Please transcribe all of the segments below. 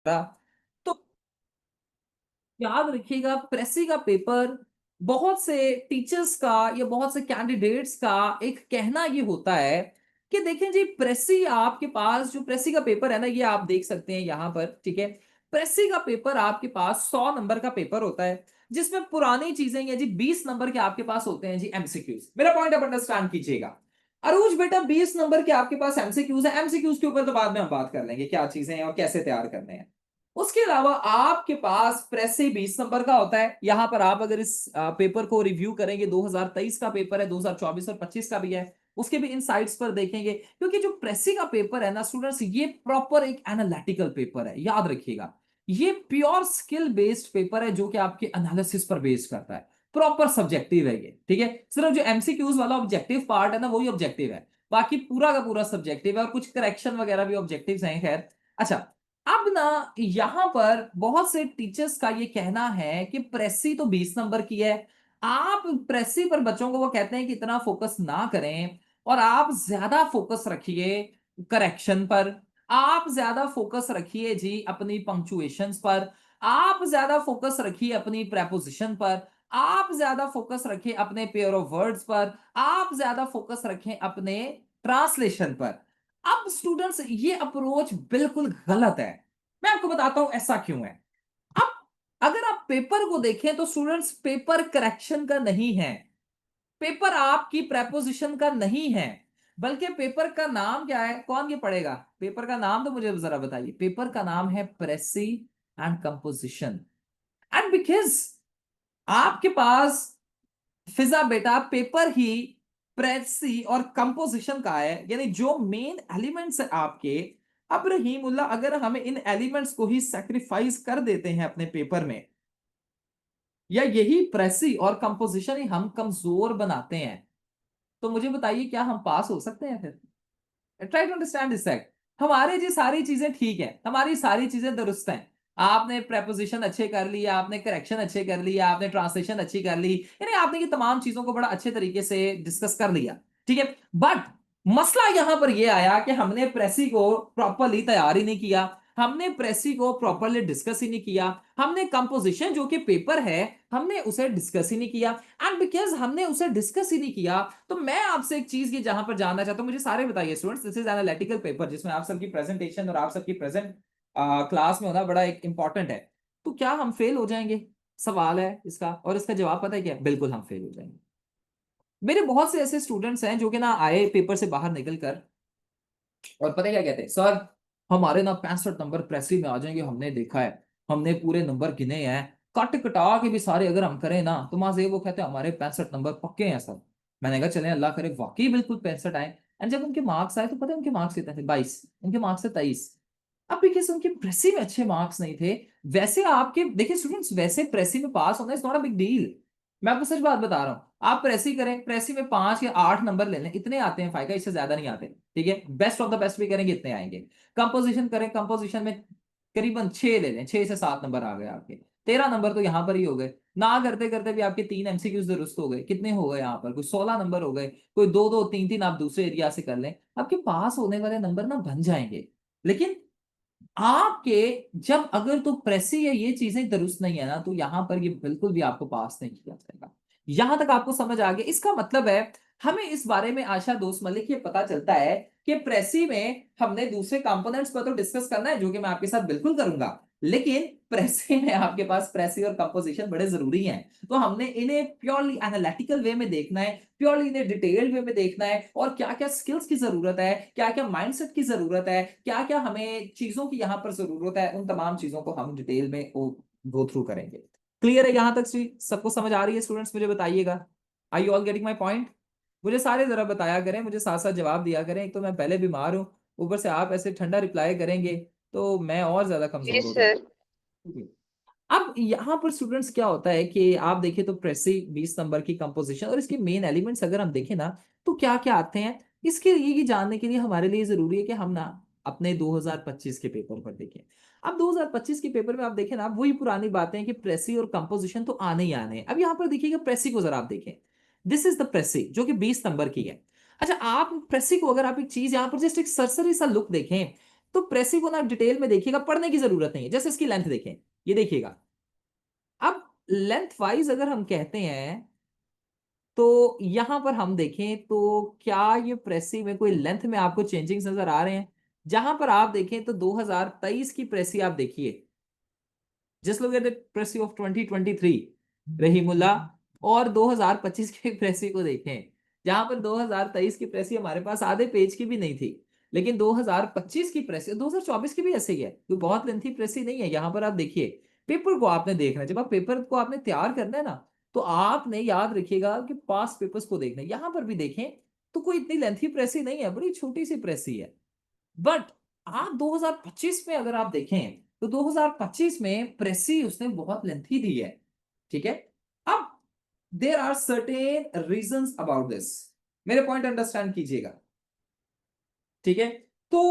तो याद रखिएगा, प्रेसी का पेपर बहुत से टीचर्स का या बहुत से कैंडिडेट्स का एक कहना ये होता है कि देखें जी, प्रेसी आपके पास जो प्रेसी का पेपर है ना, ये आप देख सकते हैं यहां पर, ठीक है। प्रेसी का पेपर आपके पास 100 नंबर का पेपर होता है, जिसमें पुरानी चीजें या जी 20 नंबर के आपके पास होते हैं जी एमसीक्यूज। मेरा पॉइंट आप अंडरस्टैंड कीजिएगा। अरूज बेटा, 20 नंबर के आपके पास एमसीक्यूज है। एमसीक्यूज के ऊपर तो बाद में हम बात कर लेंगे क्या चीजें हैं और कैसे तैयार करने हैं। उसके अलावा आपके पास प्रेस से 20 नंबर का होता है। यहां पर आप अगर इस पेपर को रिव्यू करेंगे, 2023 का पेपर है, 2024 और 25 का भी है, उसके भी इनसाइट्स पर देखेंगे। क्योंकि जो प्रेसी का पेपर है ना स्टूडेंट्स, ये प्रॉपर एक एनालिटिकल पेपर है, याद रखिएगा। ये प्योर स्किल बेस्ड पेपर है जो कि आपके एनालिसिस पर बेस्ड करता है। प्रॉपर सब्जेक्टिव है ये, ठीक है। सिर्फ जो एमसीक्यूज वाला ऑब्जेक्टिव पार्ट है ना, वही ऑब्जेक्टिव है, बाकी पूरा का पूरा सब्जेक्टिव है, और कुछ करेक्शन वगैरह भी ऑब्जेक्टिव्स हैं, खैर। अच्छा, अब ना यहां पर बहुत से टीचर्स का ये कहना है कि प्रेसी तो 20 नंबर की है। आप प्रेसी पर बच्चों को वो कहते हैं कि इतना फोकस ना करें, और आप ज्यादा फोकस रखिए करेक्शन पर। आप ज्यादा फोकस रखिए जी अपनी पंक्चुएशंस पर। आप ज्यादा फोकस रखिए अपनी प्रेपोजिशन पर। आप ज्यादा फोकस रखिए अपने पेयर ऑफ वर्ड्स पर। आप ज्यादा फोकस रखें अपने ट्रांसलेशन पर। अब स्टूडेंट्स, ये अप्रोच बिल्कुल गलत है। मैं आपको बताता हूं ऐसा क्यों है। अब अगर आप पेपर को देखें तो स्टूडेंट्स, पेपर करेक्शन का नहीं है, पेपर आपकी प्रेपोजिशन का नहीं है, बल्कि पेपर का नाम क्या है, कौन ये पढ़ेगा? पेपर का नाम तो मुझे जरा बताइए। पेपर का नाम है प्रेसी एंड कंपोजिशन। एंड बिकॉज आपके पास फिजा बेटा पेपर ही प्रेसी और कंपोजिशन का है, यानी जो मेन एलिमेंट्स है आपके, अब रहीमुल्ला अगर हमें इन एलिमेंट्स को ही सैक्रिफाइस कर देते हैं अपने पेपर में, या यही प्रेसी और कंपोजिशन ही हम कमजोर बनाते हैं, तो मुझे बताइए क्या हम पास हो सकते हैं फिर? Try to understand this fact. हमारे जी सारी चीजें ठीक है, हमारी सारी चीजें दुरुस्त हैं। आपने प्रेपोजिशन अच्छे कर लिया, आपने करेक्शन अच्छे कर लिया, आपने ट्रांसलेशन अच्छी कर ली, यानी आपने ये तमाम चीजों को बड़ा अच्छे तरीके से डिस्कस कर लिया, ठीक है। बट मसला यहां पर यह आया कि हमने प्रेसी को प्रॉपरली तैयार ही नहीं किया, हमने प्रेसी को प्रॉपरली डिस्कस ही नहीं किया, हमने कंपोजिशन जो कि पेपर है, हमने उसे डिस्कस ही नहीं किया। एंड बिकॉज हमने उसे डिस्कस ही नहीं किया, तो मैं आपसे एक चीज ये जहां पर जानना चाहता हूं, मुझे सारे बताइए students, this is analytical paper जिसमें आप सबकी प्रेजेंटेशन और आप सबकी प्रेजेंट क्लास में होना बड़ा एक इंपॉर्टेंट है। तो क्या हम फेल हो जाएंगे? सवाल है इसका, और इसका जवाब पता है क्या? बिल्कुल हम फेल हो जाएंगे। मेरे बहुत से ऐसे स्टूडेंट्स हैं जो कि ना आए पेपर से बाहर निकल कर, और पता है क्या कहते हैं? सर, हमारे ना 65 नंबर प्रेसी में आ जाएंगे, हमने देखा है, हमने पूरे नंबर गिने हैं, कट कटा के भी सारे अगर हम करें ना, तो माजे वो कहते हैं हमारे 65 नंबर पक्के हैं सर। मैंने कहा चले अल्लाह करे वाकई बिल्कुल 65 आए। एंड जब उनके मार्क्स आए तो पता है उनके मार्क्स कितने थे? 22। उनके मार्क्स थे 23। अब बिकॉज उनके प्रेसी में अच्छे मार्क्स नहीं थे। वैसे आपके देखिए स्टूडेंट्स, वैसे प्रेसी में पास होना is not a big deal. मैं आपको सच बात बता रहा हूँ, आप प्रेसी करें, प्रेसी में 5 या 8 नंबर ले लें, इतने आते हैं फायका, इससे ज्यादा नहीं आते, ठीक है। बेस्ट ऑफ द बेस्ट भी करेंगे, इतने आएंगे। कंपोजिशन करें, कंपोजिशन में करीबन 6 ले लें, 6 से 7 नंबर आ गए आपके, 13 नंबर तो यहां पर ही हो गए। ना करते करते भी आपके 3 एमसीक्यूज दुरुस्त हो गए, कितने हो गए यहाँ पर? कोई 16 नंबर हो गए, कोई दो दो तीन तीन आप दूसरे एरिया से कर लें, आपके पास होने वाले नंबर ना बन जाएंगे। लेकिन आपके जब अगर तो प्रेसी या ये चीजें दुरुस्त नहीं है ना, तो यहां पर ये बिल्कुल भी आपको पास नहीं किया जाएगा। यहां तक आपको समझ आ गया? इसका मतलब है हमें इस बारे में आशा दोस्त मलिक ये पता चलता है कि प्रेसी में हमने दूसरे कंपोनेंट्स पर तो डिस्कस करना है, जो कि मैं आपके साथ बिल्कुल करूंगा, लेकिन प्रेसी में आपके पास प्रेसी और कंपोजिशन बड़े जरूरी हैं। तो हमने इन्हें प्योरली एनालिटिकल वे में देखना है, प्योरली इन्हें डिटेल्ड वे में देखना है, और क्या क्या स्किल्स की जरूरत है, क्या क्या माइंडसेट की जरूरत है, क्या क्या हमें चीजों की यहां पर जरूरत है, उन तमाम चीजों को हम डिटेल में गो थ्रू करेंगे। क्लियर है यहां तक? सबको समझ आ रही है स्टूडेंट्स? मुझे बताइएगा, I you all getting my point? मुझे सारे जरा बताया करें, मुझे साथ साथ जवाब दिया करें। एक तो मैं पहले बीमार हूँ, ऊपर से आप ऐसे ठंडा रिप्लाई करेंगे तो मैं और ज्यादा जी कमजोर हो सर। जाऊंगा। अब यहाँ पर स्टूडेंट्स क्या होता है कि आप देखिए तो प्रेसी 20 नंबर की कंपोजिशन और इसके मेन एलिमेंट्स अगर हम देखें ना, तो क्या क्या आते हैं, इसके लिए ये जानने के लिए हमारे लिए जरूरी है कि हम ना अपने 2025 के पेपर पर देखें। अब 2025 के पेपर में आप देखें ना, वही पुरानी बातें हैं कि प्रेसी और कंपोजिशन तो आने ही आने हैं। अब यहाँ पर देखिएगा, प्रेसी को जरा आप देखें, दिस इज द प्रेसी जो कि 20 नंबर की है। अच्छा, आप प्रेसी को अगर आप एक चीज यहाँ पर जस्ट एक सरसरी सा लुक देखें, तो प्रेसी को ना डिटेल में देखिएगा, पढ़ने की जरूरत नहीं है, जैसे इसकी लेंथ देखें, ये देखिएगा। अब लेंथ वाइज अगर हम कहते हैं तो यहां पर हम देखें तो क्या ये प्रेसी में कोई लेंथ में आपको चेंजिंग्स नजर आ रहे हैं? जहां पर आप देखें तो 2023 की प्रेसी आप देखिए, just look at the precis of 2023 Rahimullah, और 2025 की प्रेसी को देखें, जहां पर 2023 की प्रेसी हमारे पास आधे पेज की भी नहीं थी, लेकिन 2025 की प्रेसी, 2024 की भी ऐसे ही है, तो बहुत लेंथी प्रेसी नहीं है। यहां पर आप देखिए, पेपर को आपने देखना है, जब आप पेपर को आपने तैयार करना है ना, तो आपने याद रखिएगा कि पास पेपर्स को देखना है। यहां पर भी देखें तो कोई इतनी लेंथी प्रेसी नहीं है, बड़ी छोटी सी प्रेसी है। बट आप 2025 में अगर आप देखें तो 2025 में प्रेसी उसने बहुत लेंथी दी है, ठीक है। अब there are certain reasons about this, मेरे पॉइंट अंडरस्टैंड कीजिएगा, ठीक है। तो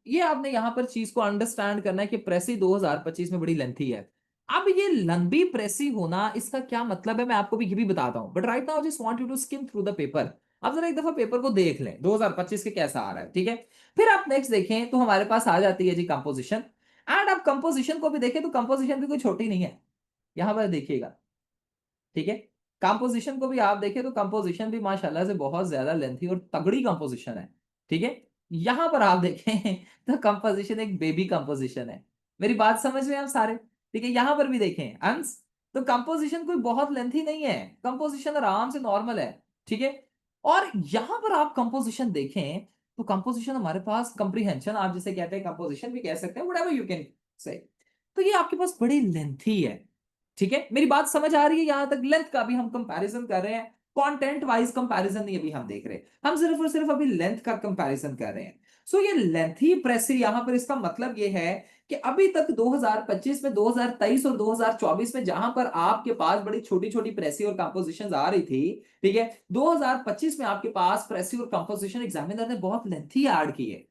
ये आपने यहां पर चीज को अंडरस्टैंड करना है कि प्रेसी 2025 में बड़ी लेंथी है। अब ये लंबी प्रेसी होना इसका क्या मतलब है, मैं आपको भी ये भी बताता हूं, but right now just want you to skim through the paper. अब जरा एक दफा पेपर को देख लें 2025 के कैसा आ रहा है, ठीक है। फिर आप नेक्स्ट देखें तो हमारे पास आ जाती है जी कंपोजिशन। एंड आप कंपोजिशन को भी देखें तो कंपोजिशन भी कोई छोटी नहीं है, यहां पर देखिएगा, ठीक है। कंपोजिशन को भी आप देखें तो कंपोजिशन भी माशाल्लाह से बहुत ज्यादा लेंथी और तगड़ी कंपोजिशन है, ठीक है। यहां पर आप देखें तो कंपोजिशन एक बेबी कंपोजिशन है। मेरी बात समझ रहे हैं आप सारे, ठीक है। यहां पर भी देखें अंश, तो कंपोजिशन कोई बहुत लेंथी नहीं है, कंपोजिशन आराम से नॉर्मल है, ठीक है। और यहां पर आप कंपोजिशन देखें तो कंपोजिशन हमारे पास कंप्रीहेंशन आप जिसे कहते हैं, कंपोजिशन भी कह सकते हैं, व्हाटएवर यू कैन से, तो ये आपके पास बड़ी लेंथी है, ठीक है। मेरी बात समझ आ रही है? यहां तक लेंथ का भी हम कंपैरिजन कर रहे हैं, कंटेंट वाइज कंपैरिजन नहीं अभी हम देख रहे हैं, हम सिर्फ और सिर्फ अभी लेंथ का कंपैरिजन कर रहे हैं। सो ये लेंथी प्रेसी यहां पर इसका मतलब ये है कि अभी तक 2025 में, 2023 और 2024 में जहां पर आपके पास बड़ी छोटी छोटी प्रेसी और कंपोजिशन आ रही थी, ठीक है, 2025 में आपके पास प्रेसी और कंपोजिशन एग्जामिनर ने बहुत लेंथी ऐड की है।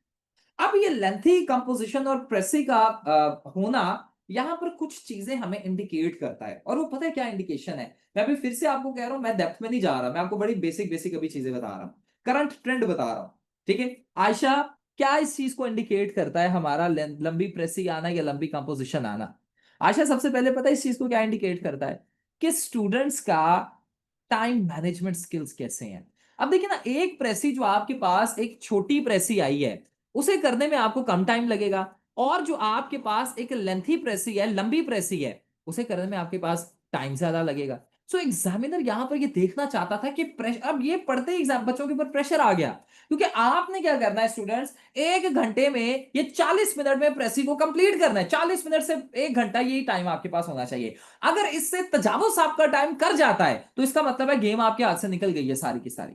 अब ये लेंथी कंपोजिशन और प्रेसी का होना यहां पर कुछ चीजें हमें इंडिकेट करता है, और वो पता है क्या इंडिकेशन है? मैं अभी फिर से आपको कह रहा हूं, मैं डेप्थ में नहीं जा रहा, मैं आपको बड़ी बेसिक बेसिक अभी चीजें बता रहा हूं, करंट ट्रेंड बता रहा हूं, ठीक है। आयशा, क्या इस चीज को इंडिकेट करता है हमारा लंबी प्रेसी आना या लंबी कंपोजिशन आना? आयशा, सबसे पहले पता है इस चीज को क्या इंडिकेट करता है? कि स्टूडेंट्स का टाइम मैनेजमेंट स्किल्स कैसे हैं। अब देखिए ना, एक प्रेसी जो आपके पास एक छोटी प्रेसी आई है उसे करने में आपको कम टाइम लगेगा, और जो आपके पास एक लेंथी प्रेसी है, लंबी प्रेसी है, उसे करने में आपके पास टाइम ज्यादा लगेगा। सो एग्जामिनर यहां पर ये देखना चाहता था कि प्रेशर, अब ये पढ़ते ही एग्जाम बच्चों के ऊपर प्रेशर आ गया, क्योंकि आपने क्या करना है स्टूडेंट्स, 1 घंटे में ये 40 मिनट में प्रेसी को कंप्लीट करना है, 40 मिनट से 1 घंटा यही टाइम आपके पास होना चाहिए। अगर इससे तजावुज आपका टाइम कर जाता है तो इसका मतलब है गेम आपके हाथ से निकल गई है सारी की सारी।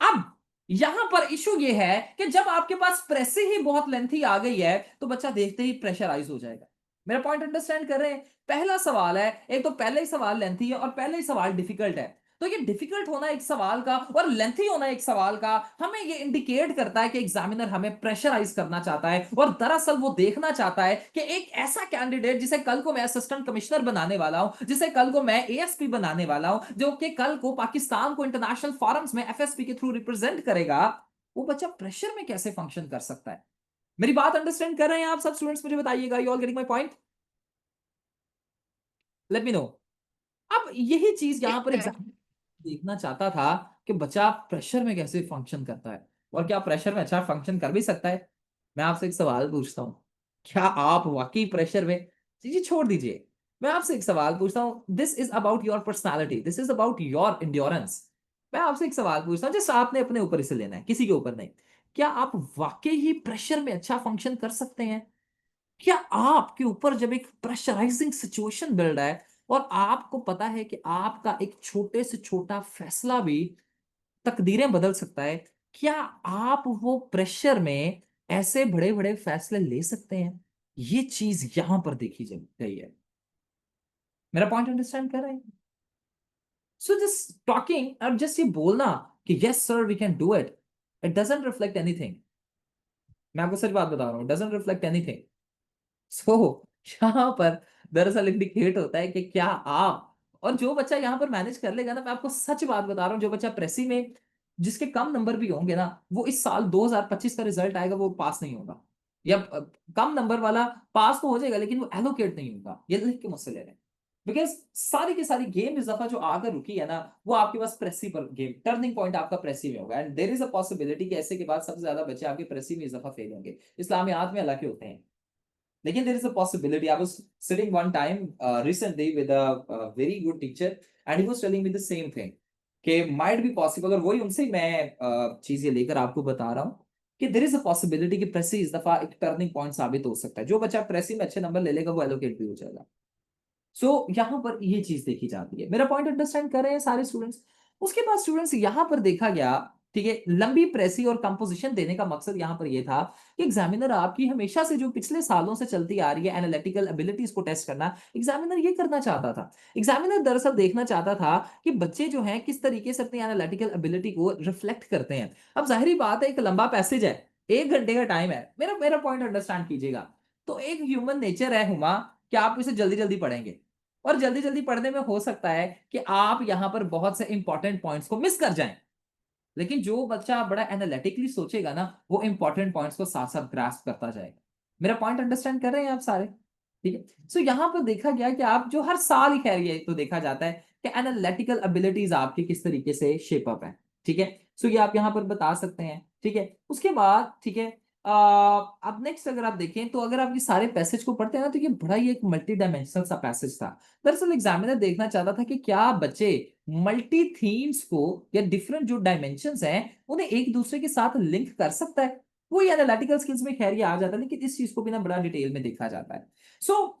अब यहां पर इशू ये है कि जब आपके पास प्रेसी ही बहुत लेंथी आ गई है तो बच्चा देखते ही प्रेशराइज हो जाएगा। मेरा पॉइंट अंडरस्टैंड कर रहे हैं? पहला सवाल है, एक तो पहले ही सवाल लेंथी है और पहले ही सवाल डिफिकल्ट है, तो ये डिफिकल्ट होना एक सवाल का और लेंथी होना एक सवाल का हमें ये इंडिकेट करता है कि एग्जामिनर हमें प्रेशराइज करना चाहता है, और दरअसल वो देखना चाहता है कि एक ऐसा कैंडिडेट जिसे कल को मैं असिस्टेंट कमिश्नर बनाने वाला हूं, जिसे कल को मैं एएसपी बनाने वाला हूं, जो कि कल को पाकिस्तान को इंटरनेशनल फोरम्स में एफएसपी के थ्रू रिप्रेजेंट करेगा, वो बच्चा प्रेशर में कैसे फंक्शन कर सकता है। मेरी बात अंडरस्टैंड कर रहे हैं आप सब स्टूडेंट्स? मुझे बताइएगा, you all getting my point? Late me no. अब यही चीज यहां पर एग्जाम देखना चाहता था कि बच्चा प्रेशर में कैसे फंक्शन करता है, और क्या प्रेशर में अच्छा फंक्शन कर भी सकता है। मैं आपसे एक सवाल पूछता हूँ, क्या आप वाकई प्रेशर में, जी छोड़ दीजिए, मैं आपसे एक सवाल पूछता हूँ, this is about your personality, this is about your endurance. मैं आपसे एक सवाल पूछता हूँ, जिस आपने अपने ऊपर इसे लेना है, किसी के ऊपर नहीं। क्या आप वाकई ही प्रेशर में अच्छा फंक्शन कर सकते हैं? क्या आपके ऊपर जब एक प्रेशराइजिंग सिचुएशन बिल्ड है, और आपको पता है कि आपका एक छोटे से छोटा फैसला भी तकदीरें बदल सकता है, क्या आप वो प्रेशर में ऐसे बड़े बड़े फैसले ले सकते हैं? ये चीज यहां पर देखी गई है। मेरा पॉइंट अंडरस्टैंड कर रहे हैं? सो जस्ट टॉकिंग, अब जस्ट ये बोलना कि yes sir we can do it, it doesn't reflect anything. मैं आपको सच बात बता रहा हूं, डजंट रिफ्लेक्ट एनीथिंग। सो यहाँ पर दरअसल इंडिकेट होता है कि क्या आप, और जो बच्चा यहाँ पर मैनेज कर लेगा ना, मैं आपको सच बात बता रहा हूँ, जो बच्चा प्रेसी में जिसके कम नंबर भी होंगे ना, वो इस साल 2025 का रिजल्ट आएगा वो पास नहीं होगा। या कम नंबर वाला पास तो हो जाएगा लेकिन वो एलोकेट नहीं होगा, ये लिख के मुझसे ले रहे हैं। बिकॉज सारी की सारी गेम इस दफा जो आकर रुकी है ना, वो आपके पास प्रेसी पर गेम टर्निंग पॉइंट आपका प्रेसी में होगा, and there is a possibility कि ऐसे के बाद सबसे ज्यादा बच्चे आपके प्रेसी में इस दफा फेल होंगे। इस्लामियात में अल्लाह के होते हैं, लेकिन there is a possibility. I was sitting one time recently with a very good teacher and he was telling me the same thing कि माइट बी पॉसिबल, और वही उनसे ही मैं चीजें लेकर आपको बता रहा हूँ कि देयर इज अ पॉसिबिलिटी कि प्रेसी इस दफा एक टर्निंग पॉइंट साबित हो सकता है। जो बच्चा प्रेसी में अच्छे नंबर ले लेगा वो एलोकेट भी हो जाएगा। सो यहाँ पर ये चीज देखी जाती है। मेरा पॉइंट अंडरस्टैंड कर रहे हैं सारे स्टूडेंट्स? उसके बाद स्टूडेंट्स यहाँ पर देखा गया, ठीक है, लंबी प्रेसी और कंपोजिशन देने का मकसद यहाँ पर यह था कि एग्जामिनर आपकी हमेशा से जो पिछले सालों से चलती आ रही है एनालिटिकल एबिलिटीज को टेस्ट करना, एग्जामिनर ये करना चाहता था। एग्जामिनर दरअसल देखना चाहता था कि बच्चे जो हैं किस तरीके से अपनी एनालिटिकल एबिलिटी को रिफ्लेक्ट करते हैं। अब जाहिर बात है, एक लंबा पैसेज है, 1 घंटे का टाइम है, मेरा मेरा पॉइंट अंडरस्टैंड कीजिएगा। तो एक ह्यूमन नेचर है हुमा कि आप इसे जल्दी जल्दी पढ़ेंगे, और जल्दी जल्दी पढ़ने में हो सकता है कि आप यहां पर बहुत से इंपॉर्टेंट पॉइंट्स को मिस कर जाएं। लेकिन जो बच्चा बड़ा एनालिटिकली सोचेगा ना, वो इंपॉर्टेंट पॉइंट्स को साथ साथ ग्रास्प करता जाएगा। मेरा पॉइंट अंडरस्टैंड कर रहे हैं आप सारे? ठीक है। सो यहां पर देखा गया कि आप जो हर साल ही, खैर ये तो देखा जाता है कि एनालिटिकल एबिलिटीज आपकी किस तरीके से शेप अप है। ठीक है। सो ये आप यहां पर बता सकते हैं। ठीक है। उसके बाद ठीक है, अब नेक्स्ट अगर आप देखें तो अगर आप ये सारे पैसेज को पढ़ते हैं ना, तो ये बड़ा ही एक मल्टी डायमेंशनल सा पैसेज था। दरअसल एग्जामिनर देखना चाहता था कि क्या बच्चे मल्टी थीम्स को या डिफरेंट जो डायमेंशंस हैं उन्हें एक दूसरे के साथ लिंक कर सकता है। वो ये एनालिटिकल स्किल्स में खैर ये आ जाता है, लेकिन इस चीज को भी ना बड़ा डिटेल में देखा जाता है। सो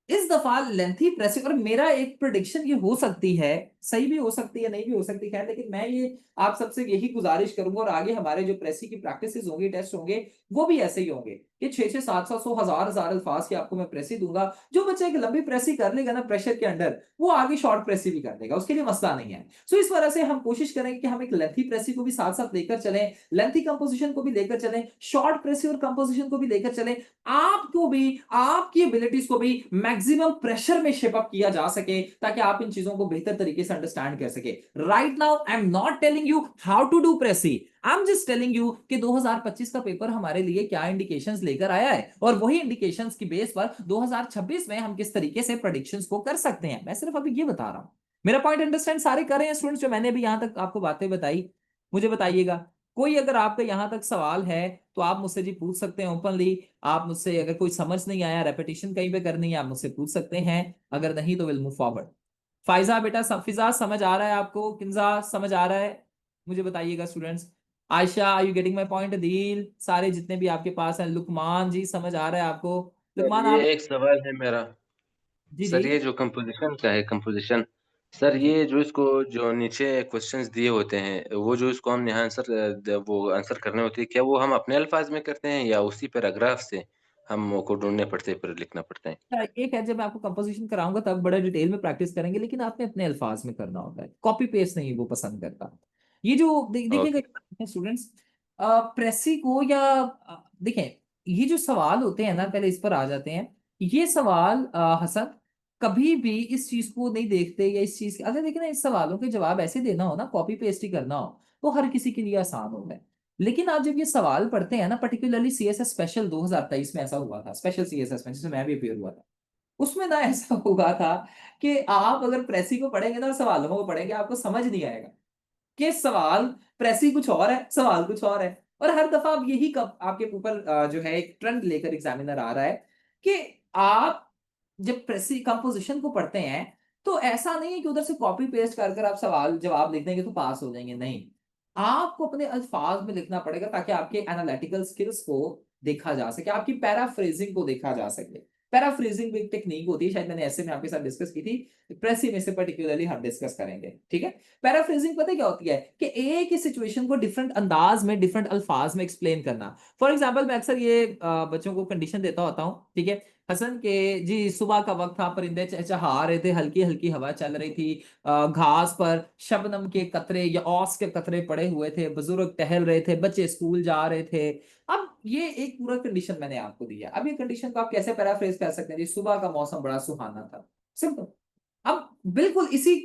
इस दफा लेंथी प्रेसिंग, और मेरा एक प्रिडिक्शन ये हो सकती है, सही भी हो सकती है नहीं भी हो सकती खैर, लेकिन मैं ये आप सबसे यही गुजारिश करूंगा, और आगे हमारे जो प्रेसी की प्रैक्टिसेस होंगी, टेस्ट होंगे, वो भी ऐसे ही होंगे कि 600 700 100 1000 अल्फाज की आपको मैं प्रेसी दूंगा। जो बच्चा एक लंबी प्रेसी कर लेगा ना प्रेशर के अंडर, वो आगे शॉर्ट प्रेसी भी कर लेगा, उसके लिए मसला नहीं है। सो इस वजह से हम कोशिश करेंगे कि हम एक लेंथी प्रेसी को भी साथ साथ लेकर चलें, लेंथी कंपोजिशन को भी लेकर चलें, शॉर्ट प्रेसी और कंपोजिशन को भी लेकर चलें, आपको भी आपकी एबिलिटीज को भी मैक्सिमम प्रेशर में शेप अप किया जा सके, ताकि आप इन चीजों को बेहतर तरीके से अंडरस्टैंड कर सके। Right now I am not telling you how to do precis, I am just telling you कि 2025 का पेपर हमारे लिए क्या इंडिकेशंस लेकर आया है, और वही इंडिकेशंस की बेस पर 2026 में हम किस तरीके से प्रेडिक्शंस को कर सकते हैं। मैं सिर्फ अभी ये बता रहा हूं। मेरा पॉइंट अंडरस्टैंड सारे कर रहे हैं स्टूडेंट्स? जो मैंने अभी यहां तक आपको बातें बताई, मुझे बताइएगा। कोई अगर आपका यहां तक सवाल है तो आप मुझसे जी पूछ सकते हैं ओपनली। आप मुझसे अगर कोई समझ नहीं आया, रेपिटेशन कहीं पे करनी है, आप मुझसे पूछ सकते हैं। अगर नहीं तो विल मूव फॉरवर्ड। फाइजा बेटा, फिजा समझ आ रहा है आपको? किंजा समझ आ रहा है? मुझे बताइएगा students. Ayesha, are you getting my point? दील, सारे जितने भी आपके पास हैं, लुकमान जी समझ आ रहा है आपको? सर लुकमान ये आप? एक सवाल है मेरा। जी जी। सर ये जो कंपोजिशन का है, कंपोजिशन, सर जी ये जो इसको जो नीचे क्वेश्चंस दिए होते हैं, वो जो इसको हम यहाँ आंसर वो आंसर करने होते हैं, क्या वो हम अपने अल्फाज में करते हैं या उसी पैराग्राफ से हम को ढूंढने पड़ते हैं, पर लिखना पड़ता है? एक है, जब मैं आपको कंपोजिशन कराऊंगा तब बड़े डिटेल में प्रैक्टिस करेंगे, लेकिन आपने अपने अल्फाज में करना होता है, कॉपी पेस्ट नहीं वो पसंद करता। ये जो ओके। देखिएगा स्टूडेंट्स, प्रेसी को या देखें, ये जो सवाल होते हैं ना, पहले इस पर आ जाते हैं। ये सवाल हसन कभी भी इस चीज को नहीं देखते, या इस चीज अगर देखिए ना, इस सवालों के जवाब ऐसे देना हो ना, कॉपी पेस्ट ही करना हो, तो हर किसी के लिए आसान होता है। लेकिन आप जब ये सवाल पढ़ते हैं ना, पर्टिकुलरली सीएसएस स्पेशल 2023 में ऐसा हुआ था, स्पेशल सीएसएस में जिसमें मैं भी अपेयर हुआ था, उसमें ना ऐसा हुआ था कि आप अगर प्रेसी को पढ़ेंगे ना और सवालों को पढ़ेंगे, आपको समझ नहीं आएगा कि सवाल प्रेसी कुछ और है, सवाल कुछ और है। और हर दफा अब यही कब आपके ऊपर जो है एक ट्रेंड लेकर एग्जामिनर आ रहा है कि आप जब प्रेसी कंपोजिशन को पढ़ते हैं, तो ऐसा नहीं है कि उधर से कॉपी पेस्ट कर कर आप सवाल जवाब लिख देंगे तो पास हो जाएंगे, नहीं। आपको अपने अल्फाज में लिखना पड़ेगा, ताकि आपके एनालिटिकल स्किल्स को देखा जा सके, आपकी पैराफ्रेजिंग को देखा जा सके। पैराफ्रेजिंग भी एक टेक्निक होती है, शायद मैंने ऐसे में आपके साथ डिस्कस की थी, प्रेसी में से पर्टिकुलरली हम डिस्कस करेंगे, ठीक है। पैराफ्रेजिंग पता है क्या होती है? कि एक ही सिचुएशन को डिफरेंट अंदाज में, डिफरेंट अल्फाज में एक्सप्लेन करना। फॉर एग्जांपल, मैं अक्सर ये बच्चों को कंडीशन देता होता हूँ, ठीक है, हसन के जी, सुबह का वक्त था, परिंदे चहचहा रहे थे, हल्की हल्की हवा चल रही थी, घास पर शबनम के कतरे या औस के कतरे पड़े हुए थे, बुजुर्ग टहल रहे थे, बच्चे स्कूल जा रहे थे। अब ये एक पूरा कंडीशन मैंने आपको दिया, अब ये कंडीशन को आप कैसे पैराफ्रेज कर सकते हैं? जी, सुबह का मौसम बड़ा सुहाना था, सिंपल। अब बिल्कुल इसी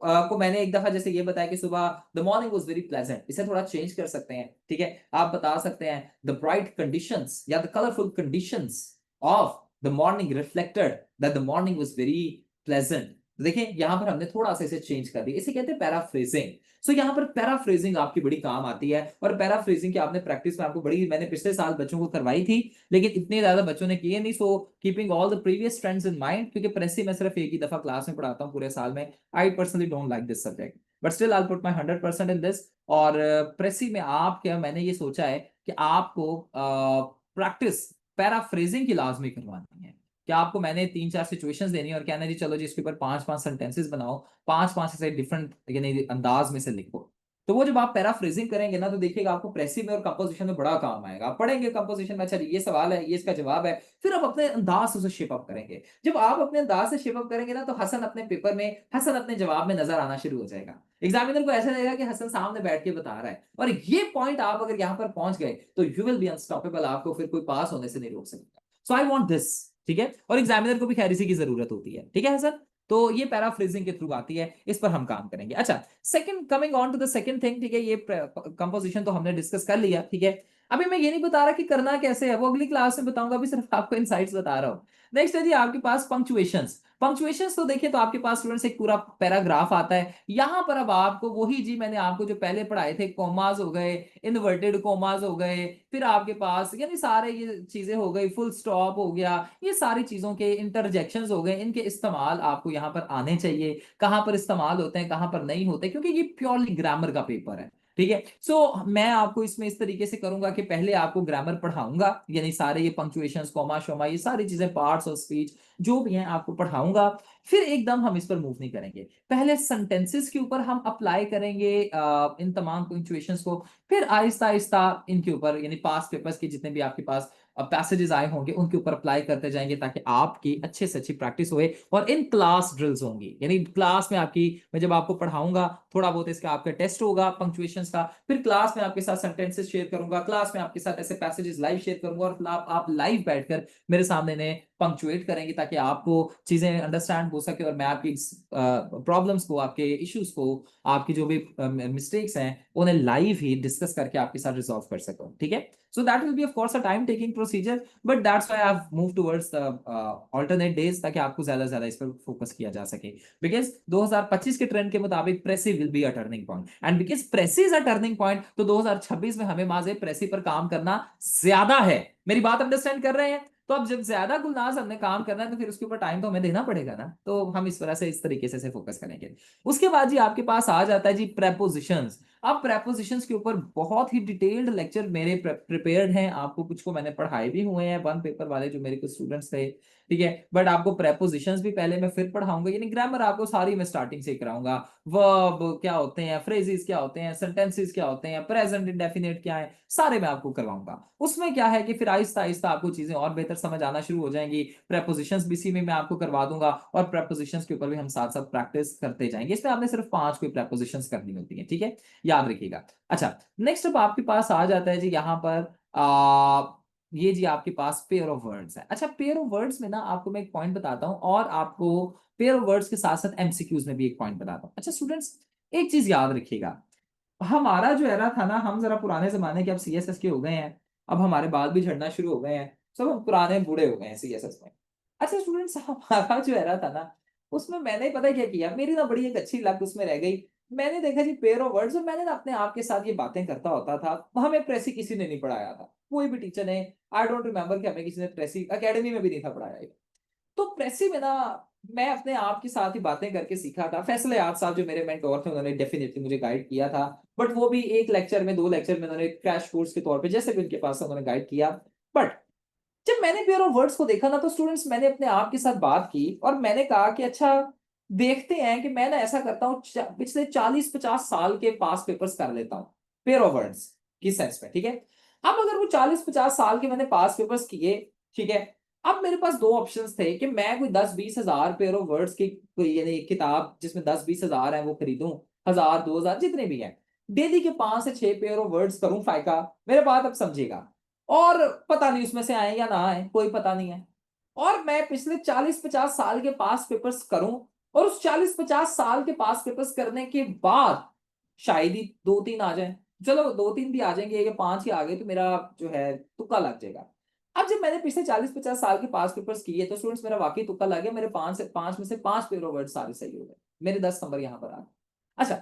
को मैंने एक दफा जैसे ये बताया कि सुबह the morning was very pleasant, इसे थोड़ा चेंज कर सकते हैं, ठीक है। आप बता सकते हैं द ब्राइट कंडीशंस या the colourful conditions of the morning reflected that the morning was very pleasant. देखिए यहां पर हमने थोड़ा सा इसे चेंज कर दिया, इसे कहते हैं पैराफ्रेजिंग। सो यहाँ पर पैराफ्रेजिंग आपकी बड़ी काम आती है, और पैराफ्रेजिंग की आपने प्रैक्टिस में आपको बड़ी, मैंने पिछले साल बच्चों को करवाई थी, लेकिन इतने ज्यादा बच्चों ने किए नहीं। So keeping all the previous trends in mind, क्योंकि प्रेसी मैं सिर्फ एक ही दफा क्लास में पढ़ाता हूँ पूरे साल में, I personally don't like this subject, but still I put my 100% in this. और प्रेसी में आप क्या, मैंने ये सोचा है कि आपको प्रैक्टिस पैराफ्रेजिंग की लाजमी करवानी है। क्या आपको मैंने 3-4 सिचुएशंस देनी है और कहना है जी चलो जी इसके ऊपर 5-5 सेंटेंसेस बनाओ, 5-5 ऐसे डिफरेंट यानी अंदाज में से लिखो। तो वो जब आप पैराफ्रेजिंग करेंगे ना, तो देखिएगा आपको प्रेसी में और कंपोजिशन में बड़ा काम आएगा। आप पढ़ेंगे कंपोजिशन में, अच्छा ये सवाल है, ये इसका जवाब है, फिर आप अपने अंदाज से उसे शेप अप करेंगे। जब आप अपने अंदाज से शेप अप करेंगे ना, तो हसन अपने पेपर में, हसन अपने जवाब में नजर आना शुरू हो जाएगा। एग्जामिनर को ऐसा लगेगा कि हसन सामने बैठ के बता रहा है। और ये पॉइंट आप अगर यहां पर पहुंच गए तो यू विल बी अनस्टॉपेबल, आपको फिर कोई पास होने से नहीं रोक सकता। सो आई वांट दिस, ठीक है। और एग्जामिनर को भी खैर इसी की जरूरत होती है, ठीक है हसन। तो ये पैराफ्रेजिंग के थ्रू आती है, इस पर हम काम करेंगे। अच्छा, second, coming on to the second thing, ठीक है, ये कंपोजिशन तो हमने डिस्कस कर लिया, ठीक है। अभी मैं ये नहीं बता रहा कि करना कैसे है, वो अगली क्लास में बताऊंगा, अभी सिर्फ आपको इनसाइट्स बता रहा हूँ। नेक्स्ट है जी आपके पास पंक्चुएशंस। पंक्चुएशंस तो देखिए, तो आपके पास स्टूडेंट्स एक पूरा पैराग्राफ आता है, यहां पर अब आपको वही जी मैंने आपको जो पहले पढ़ाए थे, कोमास हो गए, इन्वर्टेड कोमास हो गए, फिर आपके पास यानी सारे ये चीजें हो गई, फुल स्टॉप हो गया, ये सारी चीजों के इंटरजेक्शंस हो गए, इनके इस्तेमाल आपको यहाँ पर आने चाहिए, कहां पर इस्तेमाल होते हैं कहां पर नहीं होते, क्योंकि ये प्योरली ग्रामर का पेपर है, ठीक है। सो मैं आपको इसमें इस तरीके से करूंगा कि पहले आपको ग्रामर पढ़ाऊंगा, यानी सारे ये पंक्चुएशंस, कॉमा शोमा, ये सारी चीजें, पार्ट्स ऑफ स्पीच जो भी हैं आपको पढ़ाऊंगा। फिर एकदम हम इस पर मूव नहीं करेंगे, पहले सेंटेंसेस के ऊपर हम अप्लाई करेंगे इन तमाम पंक्चुएशंस को, फिर आहिस्ता आहिस्ता इनके ऊपर यानी पास्ट पेपर्स के जितने भी आपके पास पैसेजेस आए होंगे उनके ऊपर अप्लाई करते जाएंगे, ताकि आपकी अच्छे से अच्छी प्रैक्टिस होए। और इन क्लास ड्रिल्स होंगी, यानी क्लास में आपकी, मैं जब आपको पढ़ाऊंगा थोड़ा बहुत इसका आपका टेस्ट होगा पंक्चुएशंस का, फिर क्लास में आपके साथ सेंटेंसेस शेयर करूंगा, क्लास में आपके साथ ऐसे पैसेजेस लाइव शेयर करूंगा, और आप लाइव बैठकर मेरे सामने ने पंक्चुएट करेंगे, ताकि आपको चीजें अंडरस्टैंड हो सके, और मैं आपकी प्रॉब्लम्स को, आपके इश्यूज को, आपकी जो भी मिस्टेक्स हैं उन्हें लाइव ही डिस्कस करके आपके साथ रिजॉल्व कर सकूं, ठीक है। So that will be of course a time taking procedure, but that's why I have move towards the alternate days, ताकि आपको ज्यादा से ज्यादा इस पर फोकस किया जा सके। बिकॉज 2025 के ट्रेंड के मुताबिक precis will be a turning point, and because precis is a turning point, तो 2026 में हमें माजे प्रेसी पर काम करना ज्यादा है। मेरी बात अंडरस्टैंड कर रहे हैं? तो अब जब ज्यादा गुलनाज हमने काम करना है, तो फिर उसके ऊपर टाइम तो हमें देना पड़ेगा ना, तो हम इस तरह से, इस तरीके से फोकस करेंगे। उसके बाद जी आपके पास आ जाता है जी प्रेपोजिशंस। अब प्रेपोजिशंस के ऊपर बहुत ही डिटेल्ड लेक्चर मेरे प्रिपेयर्ड हैं, आपको कुछ को मैंने पढ़ाए भी हुए हैं, वन पेपर वाले जो मेरे कुछ स्टूडेंट्स थे, ठीक है। बट आपको प्रेपोजिशंस भी पहले मैं फिर पढ़ाऊंगा, यानी ग्रामर आपको सारी मैं स्टार्टिंग से कराऊंगा, वर्ब क्या होते हैं, फ्रेजेस क्या होते हैं, सेंटेंसेस क्या होते हैं, प्रेजेंट इंडेफिनिट क्या है, सारे मैं आपको करवाऊंगा। उसमें क्या है कि फिर आहिस्ता आहिस्ता आपको चीजें और बेहतर समझ आना शुरू हो जाएंगी। प्रेपोजिशंस भी इसी में मैं आपको करवा दूंगा, और प्रेपोजिशंस के ऊपर भी हम साथ साथ प्रैक्टिस करते जाएंगे। इसमें आपने सिर्फ 5 कोई प्रेपोजिशंस करनी होती है, ठीक है, याद रखिएगा। अच्छा, नेक्स्ट अब आपके पास आ जाता है जी यहाँ पर ये जी आपके पास पेयर ऑफ वर्ड्स है। अच्छा, पेयर ऑफ वर्ड्स में ना आपको मैं एक पॉइंट बताता हूँ, और आपको पेयर ऑफ वर्ड्स के साथ साथ एमसीक्यूज में भी एक पॉइंट बताता हूँ। अच्छा स्टूडेंट्स, एक चीज याद रखिएगा, हमारा जो एरा था ना, हम जरा पुराने जमाने के अब सीएसएस के हो गए हैं, अब हमारे बाल भी झड़ना शुरू हो गए हैं, सब हम पुराने बूढ़े हो गए हैं सीएसएस में। अच्छा स्टूडेंट्स, हमारा जो एरा था ना, उसमें मैंने पता है क्या किया, मेरी ना बड़ी एक अच्छी लत उसमें रह गई। मैंने देखा जी पेयर ऑफ वर्ड्स, और मैंने ना अपने आप के साथ ये बातें करता होता था। हमें प्रेसी किसी ने नहीं पढ़ाया था, कोई भी टीचर ने, आई डोंट रिमेम्बर कि हमें किसी ने प्रेसी एकेडमी में भी नहीं था पढ़ाया ये। तो प्रेसी में ना मैं अपने आप के साथ ही बातें करके सीखा था। फैसले याद साहब जो मेरे मेंटोर थे, उन्होंने डेफिनेटली मुझे गाइड किया था, बट वो भी एक लेक्चर में, 2 लेक्चर में, उन्होंने क्रैश कोर्स के तौर पे जैसे भी उनके पास था उन्होंने गाइड किया। बट जब मैंने पेयर ऑफ वर्ड्स को देखा ना, तो स्टूडेंट्स मैंने अपने आप के साथ बात की, और मैंने कहा कि अच्छा देखते हैं कि मैं ना ऐसा करता हूँ, पिछले 40-50 साल के पास पेपर्स कर लेता हूँ पेयर ऑफ वर्ड्स की सेंस में, ठीक है। अब अगर वो 40-50 साल के मैंने पास पेपर्स किए, ठीक है, अब मेरे पास 2 ऑप्शंस थे कि मैं कोई 10-20 हजार पेयर ऑफ वर्ड्स की कोई यानी किताब जिसमें 10-20 हजार है वो खरीदूं, 1000-2000 जितने भी हैं, डेली के 5 से 6 पेयर ऑफ वर्ड्स करूं फायका। मेरे बात अब समझिएगा, और पता नहीं उसमें से आए या ना आए, कोई पता नहीं है। और मैं पिछले 40-50 साल के पास पेपर्स करूं, और उस 40-50 साल के पास पेपर्स करने के बाद शायद ही 2-3 आ जाए। चलो 2-3 भी आ जाएंगे या 5 ही आ गए तो मेरा जो है तुक्का लग जाएगा। अब जब मैंने पिछले 40-50 साल के पास पेपर्स किए तो स्टूडेंट्स मेरा वाकई तुक्का लग गया, मेरे 5 में से 5 पेपर वर्ड सारे सही हो गए, मेरे 10 नंबर यहाँ पर आ गए। अच्छा,